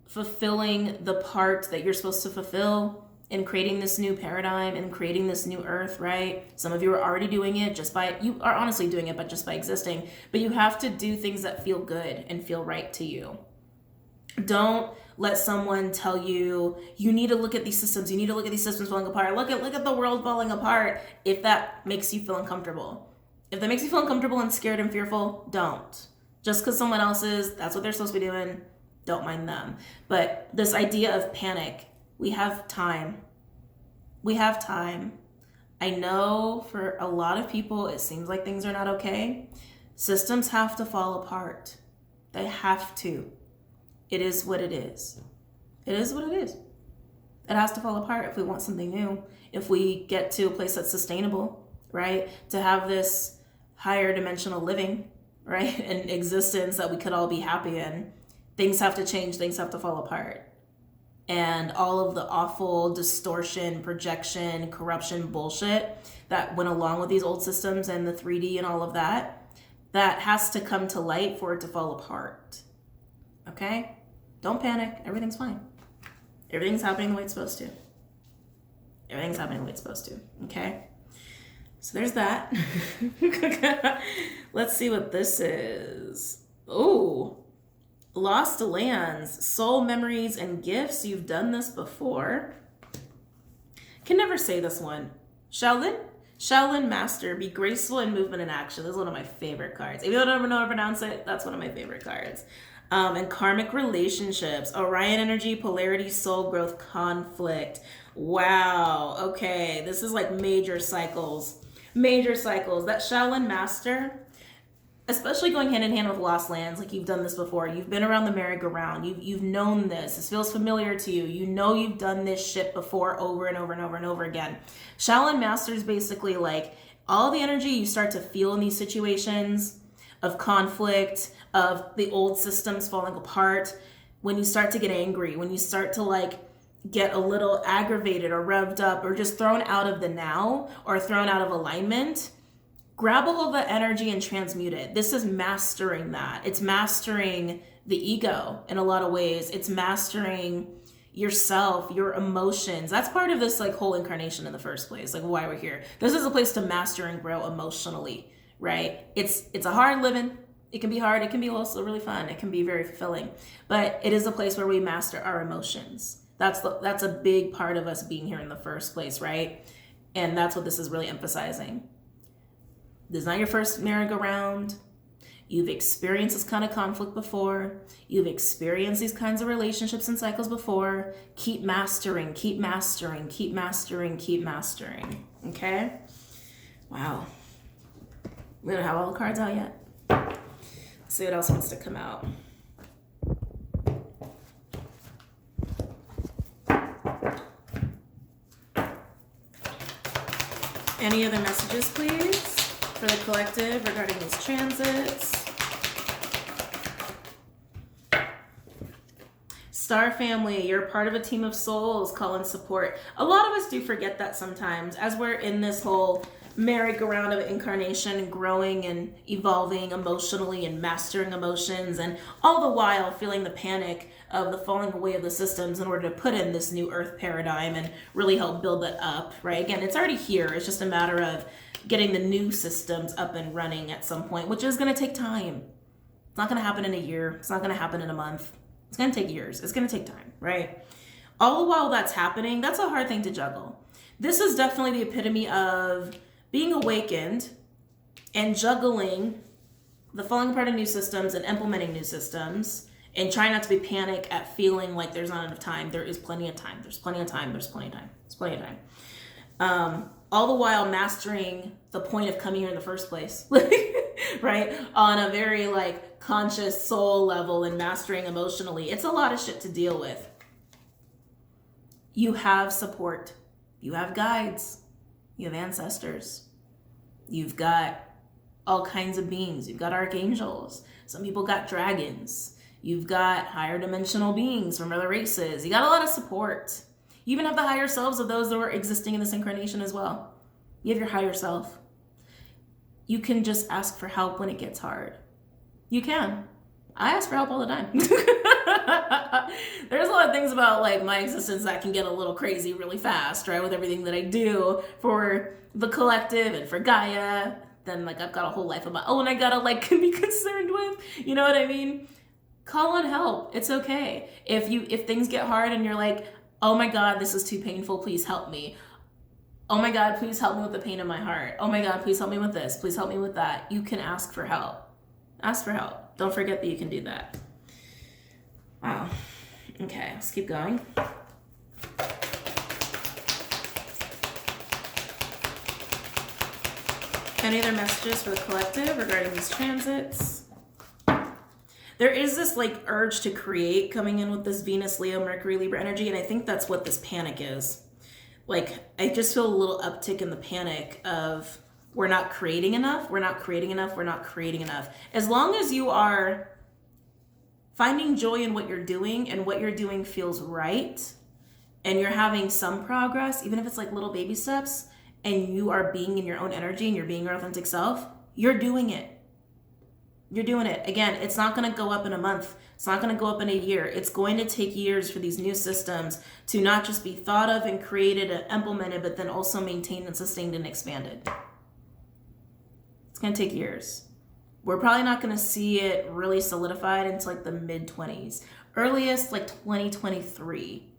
fulfilling the part that you're supposed to fulfill. in creating this new paradigm and creating this new earth, right? Some of you are already doing it you are honestly doing it, but just by existing. But you have to do things that feel good and feel right to you. Don't let someone tell you, you need to look at these systems. You need to look at these systems falling apart. Look at the world falling apart. If that makes you feel uncomfortable. If that makes you feel uncomfortable and scared and fearful, don't. Just because someone else is, that's what they're supposed to be doing. Don't mind them. But this idea of panic, we have time. We have time. I know for a lot of people, it seems like things are not okay. Systems have to fall apart. They have to. It is what it is. It is what it is. It has to fall apart if we want something new. If we get to a place that's sustainable, right? To have this higher dimensional living, right? And existence that we could all be happy in. Things have to change. Things have to fall apart. And all of the awful distortion, projection, corruption bullshit that went along with these old systems and the 3D and all of that, that has to come to light for it to fall apart. Okay? Don't panic. Everything's fine. Everything's happening the way it's supposed to. Everything's happening the way it's supposed to. Okay? So there's that. Let's see what this is. Oh, lost lands, soul memories, and gifts. You've done this before. Can never say this one. Shaolin Master, be graceful in movement and action. This is one of my favorite cards. If you don't ever know how to pronounce it, that's one of my favorite cards. And karmic relationships, Orion energy, polarity, soul growth, conflict. Wow. Okay. This is like major cycles. Major cycles. That Shaolin Master, especially going hand in hand with lost lands, like you've done this before. You've been around the merry-go-round. You've known this. This feels familiar to you. You know you've done this shit before over and over and over and over again. Shaolin Master is basically like all the energy you start to feel in these situations of conflict, of the old systems falling apart, when you start to get angry, when you start to like get a little aggravated or revved up or just thrown out of the now or thrown out of alignment, grab all of that energy and transmute it. This is mastering that. It's mastering the ego in a lot of ways. It's mastering yourself, your emotions. That's part of this like whole incarnation in the first place, like why we're here. This is a place to master and grow emotionally, right? It's a hard living. It can be hard. It can be also really fun. It can be very fulfilling, but it is a place where we master our emotions. That's a big part of us being here in the first place, right? And that's what this is really emphasizing. This is not your first merry-go-round. You've experienced this kind of conflict before. You've experienced these kinds of relationships and cycles before. Keep mastering, keep mastering, keep mastering, keep mastering. Okay? Wow. We don't have all the cards out yet. Let's see what else wants to come out. Any other messages, please, for the collective regarding these transits? Star family, you're part of a team of souls. Call and support. A lot of us do forget that sometimes as we're in this whole merry-go-round of incarnation, growing and evolving emotionally and mastering emotions, and all the while feeling the panic of the falling away of the systems in order to put in this new earth paradigm and really help build that up, right? Again, it's already here. It's just a matter of getting the new systems up and running at some point, which is going to take time. It's not going to happen in a year. It's not going to happen in a month. It's going to take years. It's going to take time, right? All the while that's happening, that's a hard thing to juggle. This is definitely the epitome of being awakened and juggling the falling apart of new systems and implementing new systems and trying not to be panic at feeling like there's not enough time. There is plenty of time. There's plenty of time. There's plenty of time. There's plenty of time. All the while mastering the point of coming here in the first place, right? On a very like conscious soul level and mastering emotionally. It's a lot of shit to deal with. You have support. You have guides. You have ancestors. You've got all kinds of beings. You've got archangels. Some people got dragons. You've got higher dimensional beings from other races. You got a lot of support. You even have the higher selves of those that were existing in this incarnation as well. You have your higher self. You can just ask for help when it gets hard. You can. I ask for help all the time. There's a lot of things about like my existence that can get a little crazy really fast, right? With everything that I do for the collective and for Gaia. Then like I've got a whole life of my own I gotta like be concerned with. You know what I mean? Call on help. It's okay. If things get hard and you're like, oh my God, this is too painful, please help me. Oh my God, please help me with the pain in my heart. Oh my God, please help me with this. Please help me with that. You can ask for help. Ask for help. Don't forget that you can do that. Wow. Okay, let's keep going. Any other messages for the collective regarding these transits? There is this like urge to create coming in with this Venus, Leo, Mercury, Libra energy, and I think that's what this panic is. Like, I just feel a little uptick in the panic of we're not creating enough, we're not creating enough, we're not creating enough. As long as you are finding joy in what you're doing and what you're doing feels right, and you're having some progress, even if it's like little baby steps, and you are being in your own energy and you're being your authentic self, you're doing it. You're doing it. Again, it's not going to go up in a month. It's not going to go up in a year. It's going to take years for these new systems to not just be thought of and created and implemented, but then also maintained and sustained and expanded. It's going to take years. We're probably not going to see it really solidified until like the mid-20s. Earliest, like 2023.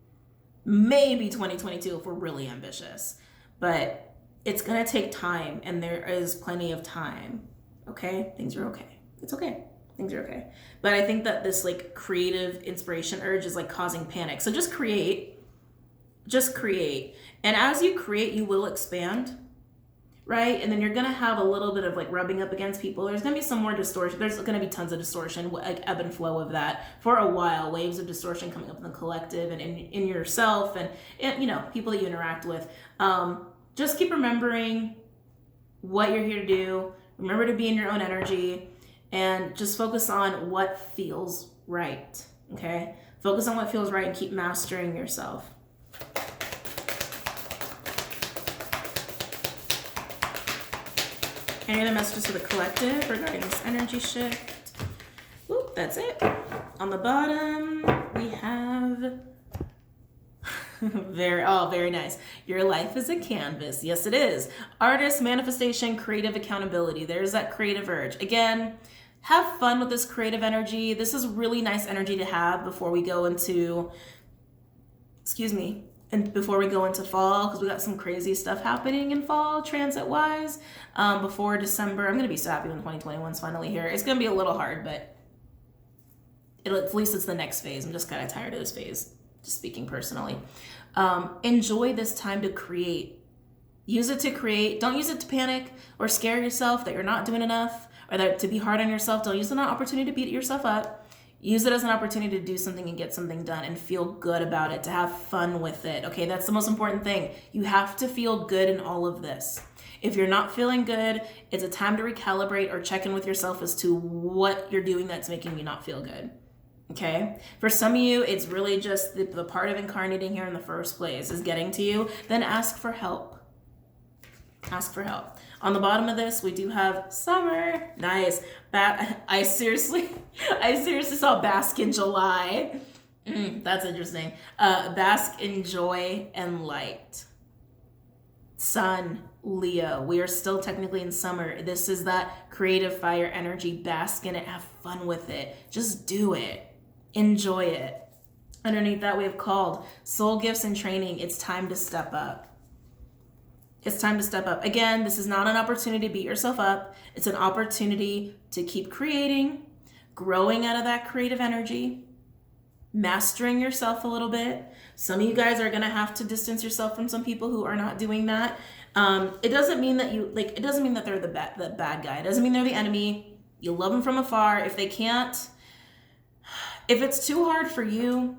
Maybe 2022 if we're really ambitious. But it's going to take time, and there is plenty of time. Okay? Things are okay. It's okay. Things are okay. But I think that this like creative inspiration urge is like causing panic. So just create. Just create. And as you create, you will expand, right? And then you're going to have a little bit of like rubbing up against people. There's going to be some more distortion. There's going to be tons of distortion, like ebb and flow of that for a while. Waves of distortion coming up in the collective and in yourself and you know, people that you interact with. Just keep remembering what you're here to do. Remember to be in your own energy. And just focus on what feels right, okay? Focus on what feels right and keep mastering yourself. Any other messages for the collective regarding this energy shift? Oop, that's it. On the bottom, we have... very nice. Your life is a canvas. Yes, it is. Artist, manifestation, creative accountability. There's that creative urge. Again, have fun with this creative energy. This is really nice energy to have before we go into, and before we go into fall, because we got some crazy stuff happening in fall, transit-wise. Before December, I'm going to be so happy when 2021's finally here. It's going to be a little hard, but at least it's the next phase. I'm just kind of tired of this phase, just speaking personally. Enjoy this time to create. Use it to create. Don't use it to panic or scare yourself that you're not doing enough, or that to be hard on yourself. Don't use it as an opportunity to beat yourself up. Use it as an opportunity to do something and get something done and feel good about it, to have fun with it. Okay, that's the most important thing. You have to feel good in all of this. If you're not feeling good, it's a time to recalibrate or check in with yourself as to what you're doing that's making you not feel good. Okay, for some of you, it's really just the part of incarnating here in the first place is getting to you. Then ask for help. Ask for help. On the bottom of this, we do have summer. Nice. I seriously saw bask in July. That's interesting. Bask in joy and light. Sun, Leo. We are still technically in summer. This is that creative fire energy. Bask in it. Have fun with it. Just do it. Enjoy it. Underneath that, we have called soul gifts and training. It's time to step up. It's time to step up. Again, this is not an opportunity to beat yourself up. It's an opportunity to keep creating, growing out of that creative energy, mastering yourself a little bit. Some of you guys are going to have to distance yourself from some people who are not doing that. It doesn't mean that it doesn't mean that they're the bad guy. It doesn't mean they're the enemy. You love them from afar. If it's too hard for you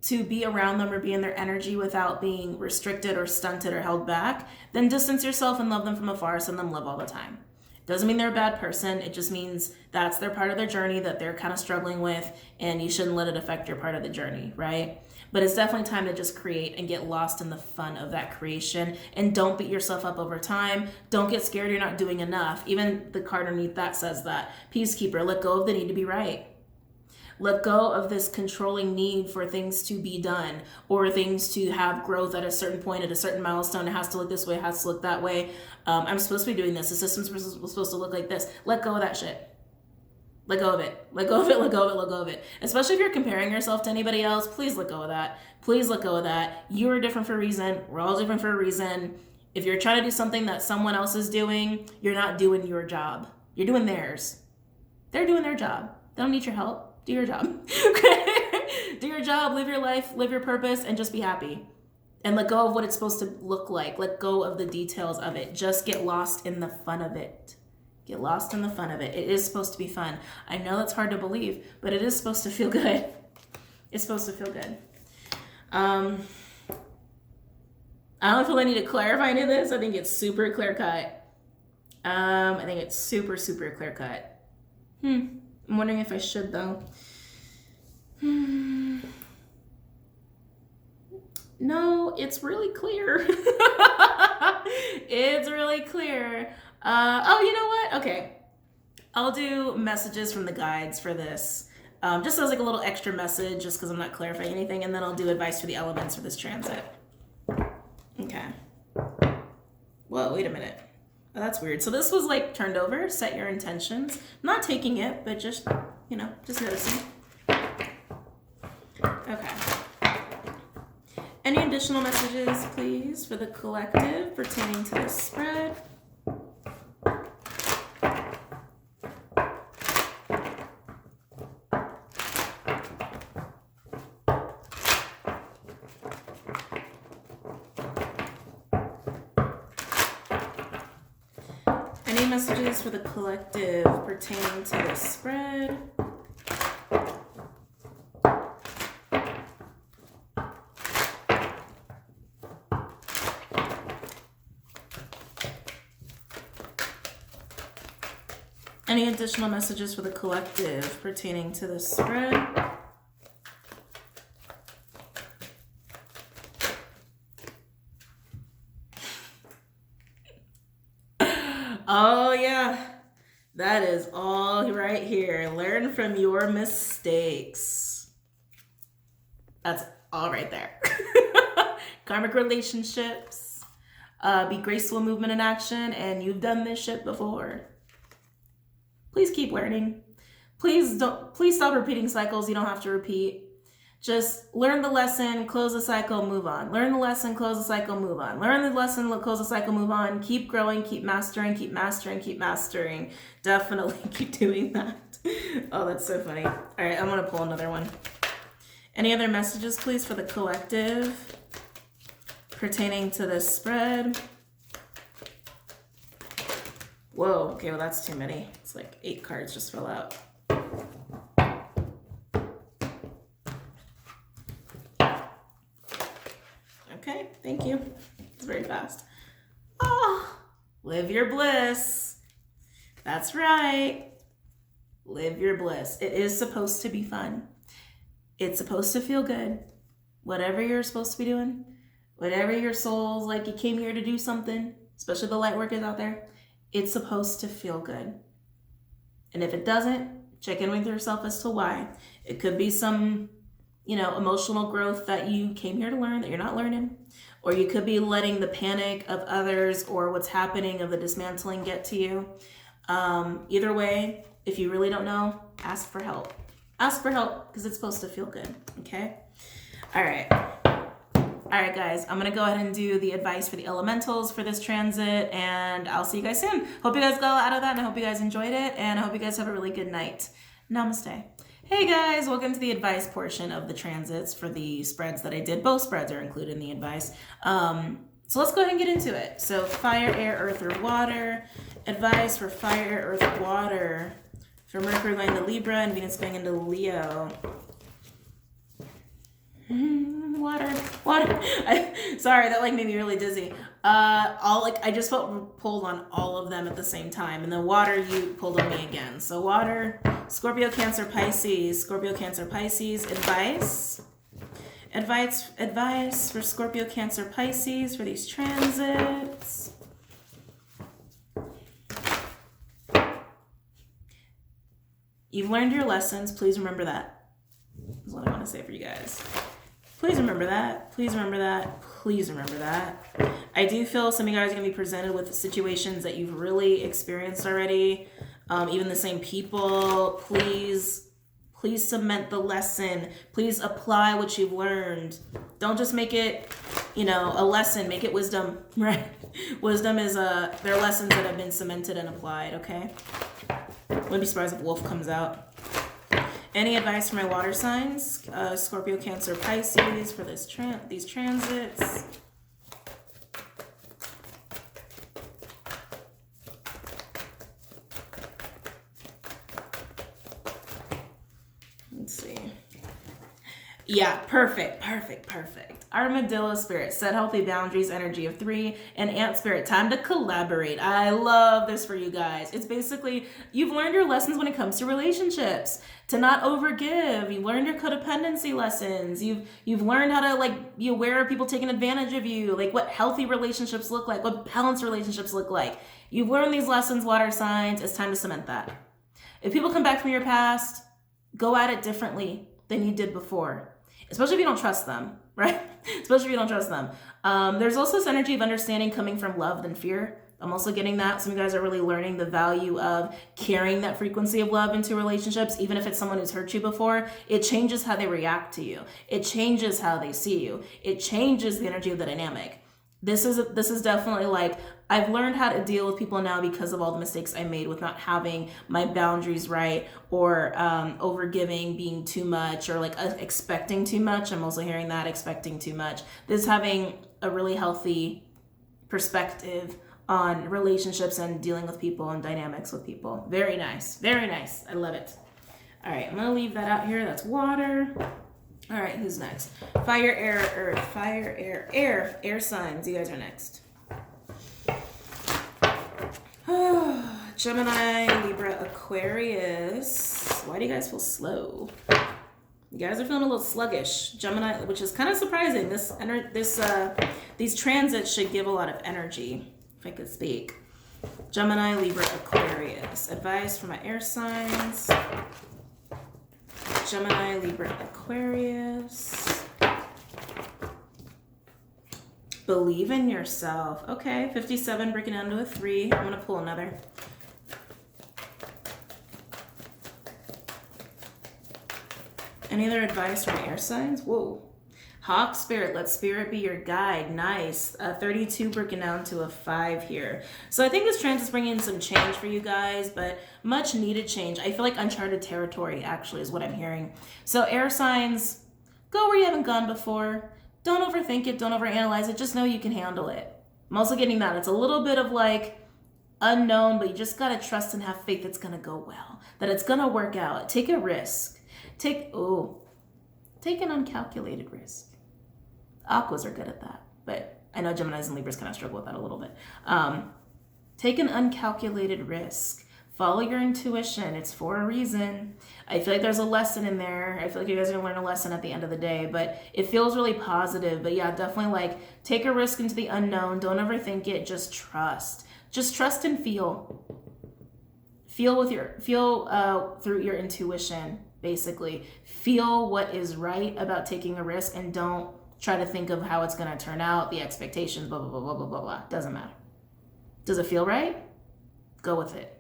to be around them or be in their energy without being restricted or stunted or held back, then distance yourself and love them from afar. Send them love all the time. Doesn't mean they're a bad person. It just means that's their part of their journey that they're kind of struggling with, and you shouldn't let it affect your part of the journey, right? But it's definitely time to just create and get lost in the fun of that creation, and don't beat yourself up over time. Don't get scared you're not doing enough. Even the card underneath that says that. Peacekeeper, let go of the need to be right. Let go of this controlling need for things to be done or things to have growth at a certain point, at a certain milestone. It has to look this way, it has to look that way. I'm supposed to be doing this. The system's supposed to look like this. Let go of that shit. Let go of it. Let go of it. Let go of it. Let go of it. Especially if you're comparing yourself to anybody else, please let go of that. Please let go of that. You are different for a reason. We're all different for a reason. If you're trying to do something that someone else is doing, you're not doing your job. You're doing theirs. They're doing their job. They don't need your help. Do your job. Okay? Do your job, live your life, live your purpose, and just be happy. And let go of what it's supposed to look like. Let go of the details of it. Just get lost in the fun of it. Get lost in the fun of it. It is supposed to be fun. I know that's hard to believe, but it is supposed to feel good. It's supposed to feel good. I don't feel I need to clarify any of this. I think it's super clear cut. I think it's super, super clear cut. I'm wondering if I should though. No, it's really clear. It's really clear. Oh, you know what? Okay. I'll do messages from the guides for this. Just as like a little extra message, just because I'm not clarifying anything. And then I'll do advice for the elements for this transit. Okay. Whoa, wait a minute. Oh, that's weird. So this was like turned over. Set your intentions. I'm not taking it, but just, you know, just noticing. Okay. Any additional messages, please, for the collective pertaining to this spread? Any messages for the collective pertaining to this spread? Any additional messages for the collective pertaining to this spread? Oh yeah, that is all right here. Learn from your mistakes. That's all right there. Karmic relationships, be graceful in movement and action, and you've done this shit before. Please keep learning. Please stop repeating cycles you don't have to repeat. Just learn the lesson, close the cycle, move on. Learn the lesson, close the cycle, move on. Learn the lesson, close the cycle, move on. Keep growing, keep mastering, keep mastering, keep mastering. Definitely keep doing that. Oh, that's so funny. All right, I'm gonna pull another one. Any other messages, please, for the collective pertaining to this spread? Whoa, okay, well that's too many. It's like 8 cards just fell out. Okay, thank you. It's very fast. Oh, live your bliss. That's right. Live your bliss. It is supposed to be fun. It's supposed to feel good. Whatever you're supposed to be doing, whatever your soul's like you came here to do something, especially the light workers out there, it's supposed to feel good. And if it doesn't, check in with yourself as to why. It could be some, you know, emotional growth that you came here to learn that you're not learning. Or you could be letting the panic of others or what's happening of the dismantling get to you. Either way, if you really don't know, ask for help. Ask for help because it's supposed to feel good, okay? All right. All right, guys, I'm going to go ahead and do the advice for the elementals for this transit, and I'll see you guys soon. Hope you guys got a lot out of that, and I hope you guys enjoyed it, and I hope you guys have a really good night. Namaste. Hey guys, welcome to the advice portion of the transits for the spreads that I did. Both spreads are included in the advice. So let's go ahead and get into it. So fire, air, earth, or water. Advice for fire, air, earth, water. For Mercury going to Libra and Venus going into Leo. Water. Sorry, that like made me really dizzy. I just felt pulled on all of them at the same time, and then water, you pulled on me again. So water, Scorpio, Cancer, Pisces. Scorpio, Cancer, Pisces. Advice for Scorpio, Cancer, Pisces for these transits. You've learned your lessons. Please remember that. want to say for you guys. Please remember that. Please remember that. Please remember that. I do feel some of you guys are going to be presented with situations that you've really experienced already. Even the same people. Please cement the lesson. Please apply what you've learned. Don't just make it, you know, a lesson. Make it wisdom, right? Wisdom is they're lessons that have been cemented and applied, okay? Wouldn't be surprised if Wolf comes out. Any advice for my water signs? Scorpio, Cancer, Pisces for these transits. Let's see. Yeah, perfect. Armadillo spirit, set healthy boundaries, energy of 3, and ant spirit, time to collaborate. I love this for you guys. It's basically, you've learned your lessons when it comes to relationships, to not overgive. You learned your codependency lessons. You've learned how to be aware of people taking advantage of you, like what healthy relationships look like, what balanced relationships look like. You've learned these lessons, water signs. It's time to cement that. If people come back from your past, go at it differently than you did before. Especially if you don't trust them, right? Especially if you don't trust them. There's also this energy of understanding coming from love than fear. I'm also getting that. Some of you guys are really learning the value of carrying that frequency of love into relationships, even if it's someone who's hurt you before. It changes how they react to you. It changes how they see you. It changes the energy of the dynamic. This is definitely like, I've learned how to deal with people now because of all the mistakes I made with not having my boundaries right, or overgiving, being too much, or expecting too much. I'm also hearing that, expecting too much. This is having a really healthy perspective on relationships and dealing with people and dynamics with people. Very nice. Very nice. I love it. All right, I'm going to leave that out here. That's water. All right, who's next? Fire, air, earth. Fire, air, air. Air signs. You guys are next. Gemini, Libra, Aquarius. Why do you guys feel slow? You guys are feeling a little sluggish. Gemini, which is kind of surprising. These transits should give a lot of energy, if I could speak. Gemini, Libra, Aquarius. Advice for my air signs. Gemini, Libra, Aquarius. Believe in yourself. Okay, 57 breaking down to a 3. I'm going to pull another. Any other advice from air signs? Whoa. Hawk spirit, let spirit be your guide. Nice. 32 breaking down to a 5 here. So I think this transit's bringing in some change for you guys, but much needed change. I feel like uncharted territory actually is what I'm hearing. So air signs, go where you haven't gone before. Don't overthink it. Don't overanalyze it. Just know you can handle it. I'm also getting that. It's a little bit of unknown, but you just got to trust and have faith it's going to go well, that it's going to work out. Take a risk. Take an uncalculated risk. Aquas are good at that, but I know Geminis and Libras kind of struggle with that a little bit. Take an uncalculated risk. Follow your intuition. It's for a reason. I feel like there's a lesson in there. I feel like you guys are going to learn a lesson at the end of the day, but it feels really positive. But yeah, definitely take a risk into the unknown. Don't overthink it. Just trust. Just trust and feel. Feel through your intuition, basically. Feel what is right about taking a risk, and don't try to think of how it's going to turn out, the expectations, blah, blah, blah, blah, blah, blah, blah. Doesn't matter. Does it feel right? Go with it.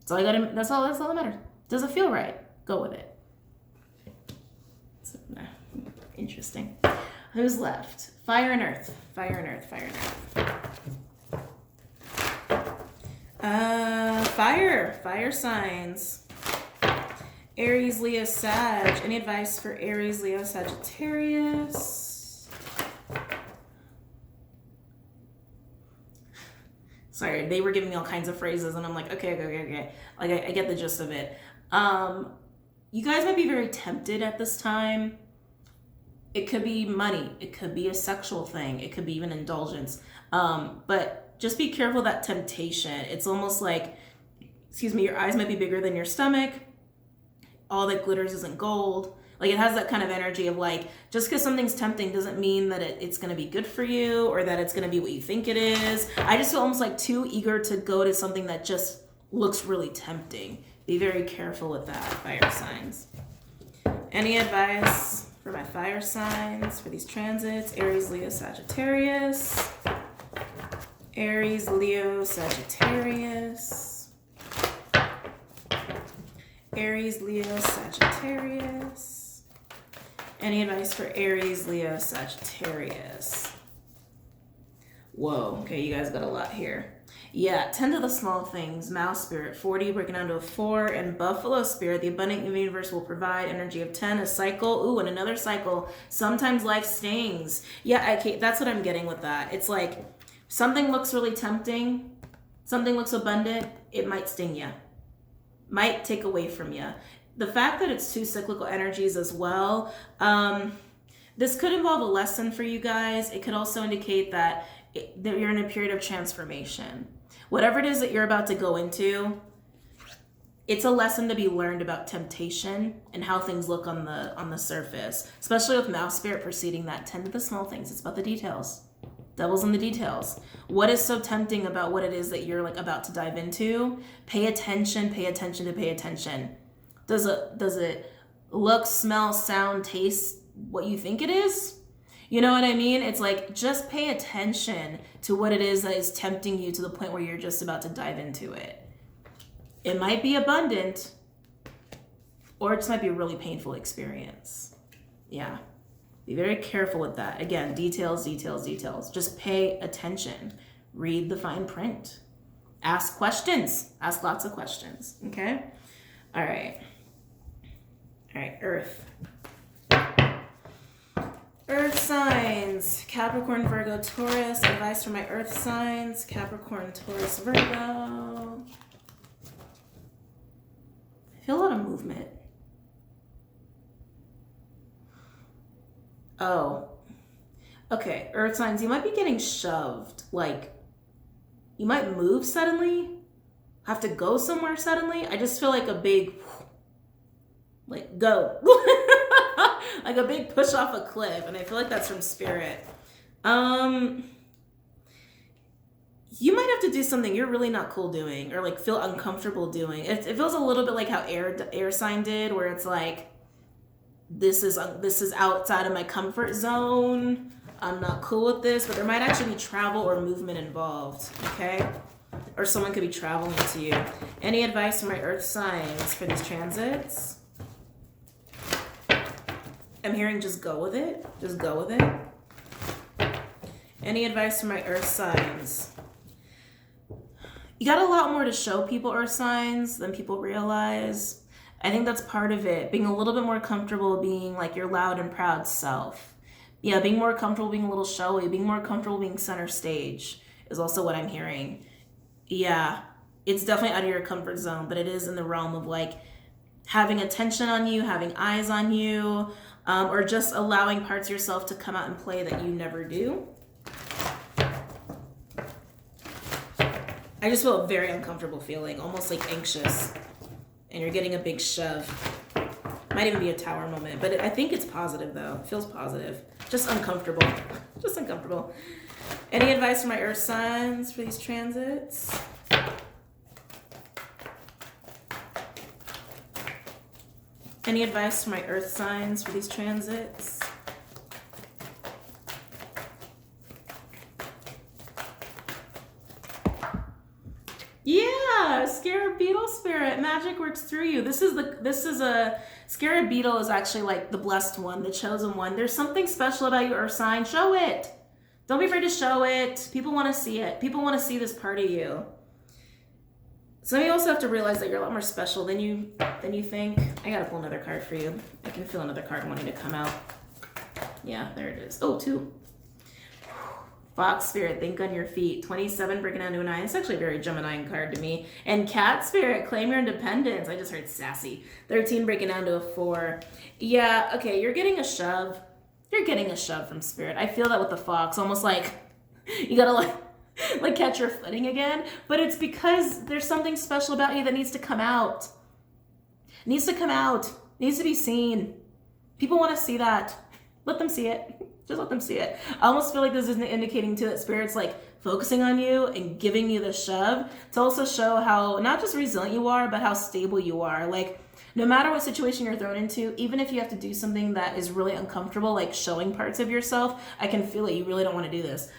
That's all that matters. Does it feel right? Go with it. So, interesting. Who's left? Fire and earth. Fire and earth. Fire and earth. Fire signs. Aries, Leo, Sag. Any advice for Aries, Leo, Sagittarius? Sorry, they were giving me all kinds of phrases, and I'm like, okay. I get the gist of it. You guys might be very tempted at this time. It could be money. It could be a sexual thing. It could be even indulgence. But just be careful of that temptation. It's almost like, your eyes might be bigger than your stomach. All that glitters isn't gold. It has that kind of energy of just because something's tempting doesn't mean that it's going to be good for you, or that it's going to be what you think it is. I just feel almost too eager to go to something that just looks really tempting. Be very careful with that, fire signs. Any advice for my fire signs for these transits? Aries, Leo, Sagittarius. Aries, Leo, Sagittarius. Aries, Leo, Sagittarius. Any advice for Aries, Leo, Sagittarius? Whoa, okay, you guys got a lot here. Yeah, 10 to the small things, Mouse Spirit, 40, breaking down to a 4, and Buffalo Spirit, the abundant universe will provide, energy of 10, a cycle, ooh, and another cycle. Sometimes life stings. Yeah, okay, that's what I'm getting with that. It's like, something looks really tempting, something looks abundant, it might sting you, might take away from you. The fact that it's 2 cyclical energies as well, this could involve a lesson for you guys. It could also indicate that you're in a period of transformation. Whatever it is that you're about to go into, it's a lesson to be learned about temptation and how things look on the surface, especially with Mouse Spirit preceding that. 10 to the small things. It's about the details. Devil's in the details. What is so tempting about what it is that you're like about to dive into? Pay attention, pay attention to pay attention. Does it look, smell, sound, taste what you think it is? You know what I mean? It's like, just pay attention to what it is that is tempting you to the point where you're just about to dive into it. It might be abundant, or it just might be a really painful experience. Yeah. Be very careful with that. Again, details, details, details. Just pay attention. Read the fine print. Ask questions. Ask lots of questions. Okay? All right. All right, Earth. Earth signs. Capricorn, Virgo, Taurus. Advice for my Earth signs. Capricorn, Taurus, Virgo. I feel a lot of movement. Oh. Okay, Earth signs. You might be getting shoved. Like, you might move suddenly. Have to go somewhere suddenly. I just feel like a big, like, go. Like a big push off a cliff, and I feel like that's from Spirit. You might have to do something you're really not cool doing, or like feel uncomfortable doing. It feels a little bit like how air sign did, where it's like, this is outside of my comfort zone. I'm not cool with this, but there might actually be travel or movement involved. Okay, or someone could be traveling to you. Any advice for my Earth signs for these transits? I'm hearing just go with it. Just go with it. Any advice for my Earth signs? You got a lot more to show people, Earth signs, than people realize. I think that's part of it. Being a little bit more comfortable being like your loud and proud self. Yeah, being more comfortable being a little showy. Being more comfortable being center stage is also what I'm hearing. Yeah, it's definitely out of your comfort zone, but it is in the realm of like having attention on you, having eyes on you, or just allowing parts of yourself to come out and play that you never do. I just feel a very uncomfortable feeling, almost like anxious, and you're getting a big shove. Might even be a tower moment, but I think it's positive though. It feels positive. Just uncomfortable. Just uncomfortable. Any advice for my Earth signs for these transits? Any advice for my Earth signs for these transits? Yeah, Scarab Beetle Spirit. Magic works through you. This is a Scarab Beetle is actually like the blessed one, the chosen one. There's something special about your Earth sign. Show it. Don't be afraid to show it. People want to see it. People want to see this part of you. So you also have to realize that you're a lot more special than you think. I gotta pull another card for you. I can feel another card wanting to come out. Yeah, there it is. Oh, 2. Fox Spirit, think on your feet. 27, breaking down to a 9. It's actually a very Gemini card to me. And Cat Spirit, claim your independence. I just heard sassy. 13, breaking down to a 4. Yeah, okay, you're getting a shove. You're getting a shove from Spirit. I feel that with the Fox. Almost like you gotta like catch your footing again. But it's because there's something special about you that needs to come out. Needs to come out. Needs to be seen. People want to see that. Let them see it. Just let them see it. I almost feel like this is indicating too that Spirit's like focusing on you and giving you the shove to also show how not just resilient you are, but how stable you are. Like, no matter what situation you're thrown into, even if you have to do something that is really uncomfortable, like showing parts of yourself, I can feel it. You really don't want to do this.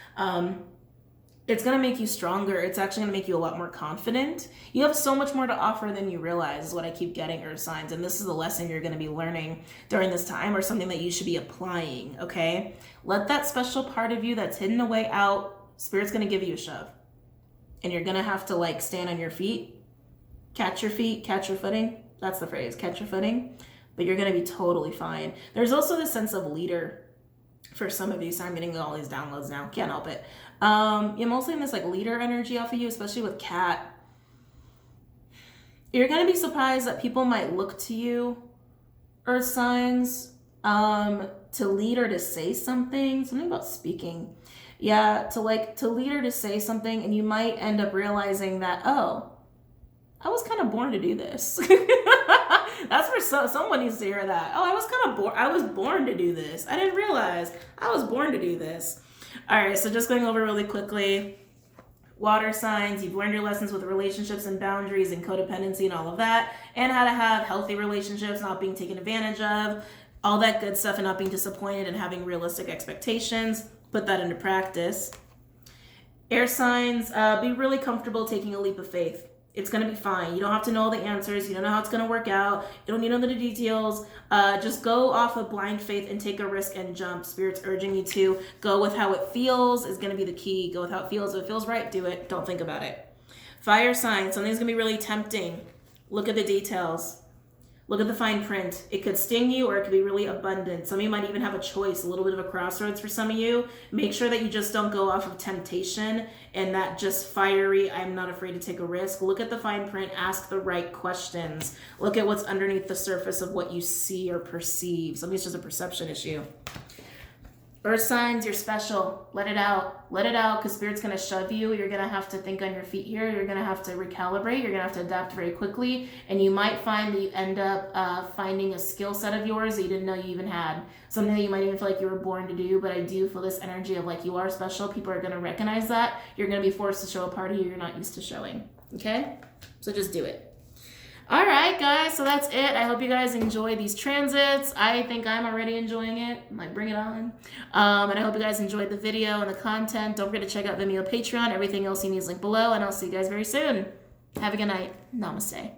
It's going to make you stronger. It's actually going to make you a lot more confident. You have so much more to offer than you realize, is what I keep getting, Earth signs. And this is a lesson you're going to be learning during this time, or something that you should be applying, okay? Let that special part of you that's hidden away out. Spirit's going to give you a shove. And you're going to have to like stand on your feet, catch your footing. That's the phrase, catch your footing. But you're going to be totally fine. There's also this sense of leader for some of you. So I'm getting all these downloads now. Can't help it. You're mostly in this like leader energy off of you, especially with Cat. You're going to be surprised that people might look to you, Earth signs, to lead or to say something about speaking. Yeah, to lead or to say something, and you might end up realizing that, oh, I was kind of born to do this. That's for someone needs to hear that. Oh, I was born to do this. I didn't realize I was born to do this. All right, so just going over really quickly. Water signs, you've learned your lessons with relationships and boundaries and codependency and all of that, and how to have healthy relationships, not being taken advantage of, all that good stuff, and not being disappointed and having realistic expectations. Put that into practice. Air signs, be really comfortable taking a leap of faith. It's going to be fine. You don't have to know all the answers. You don't know how it's going to work out. You don't need to know the details. Just go off of blind faith and take a risk and jump. Spirit's urging you to go with how it feels is going to be the key. Go with how it feels. If it feels right, do it. Don't think about it. Fire sign. Something's going to be really tempting. Look at the details. Look at the fine print. It could sting you, or it could be really abundant. Some of you might even have a choice, a little bit of a crossroads for some of you. Make sure that you just don't go off of temptation and that just fiery, I'm not afraid to take a risk. Look at the fine print. Ask the right questions. Look at what's underneath the surface of what you see or perceive. Something it's just a perception issue. Earth signs, you're special. Let it out. Let it out, because Spirit's going to shove you. You're going to have to think on your feet here. You're going to have to recalibrate. You're going to have to adapt very quickly. And you might find that you end up finding a skill set of yours that you didn't know you even had. Something that you might even feel like you were born to do. But I do feel this energy of like you are special. People are going to recognize that. You're going to be forced to show a part of you you're not used to showing. Okay? So just do it. All right, guys, so that's it. I hope you guys enjoy these transits. I think I'm already enjoying it. Might bring it on. And I hope you guys enjoyed the video and the content. Don't forget to check out Vimeo, Patreon. Everything else you need is linked below, and I'll see you guys very soon. Have a good night. Namaste.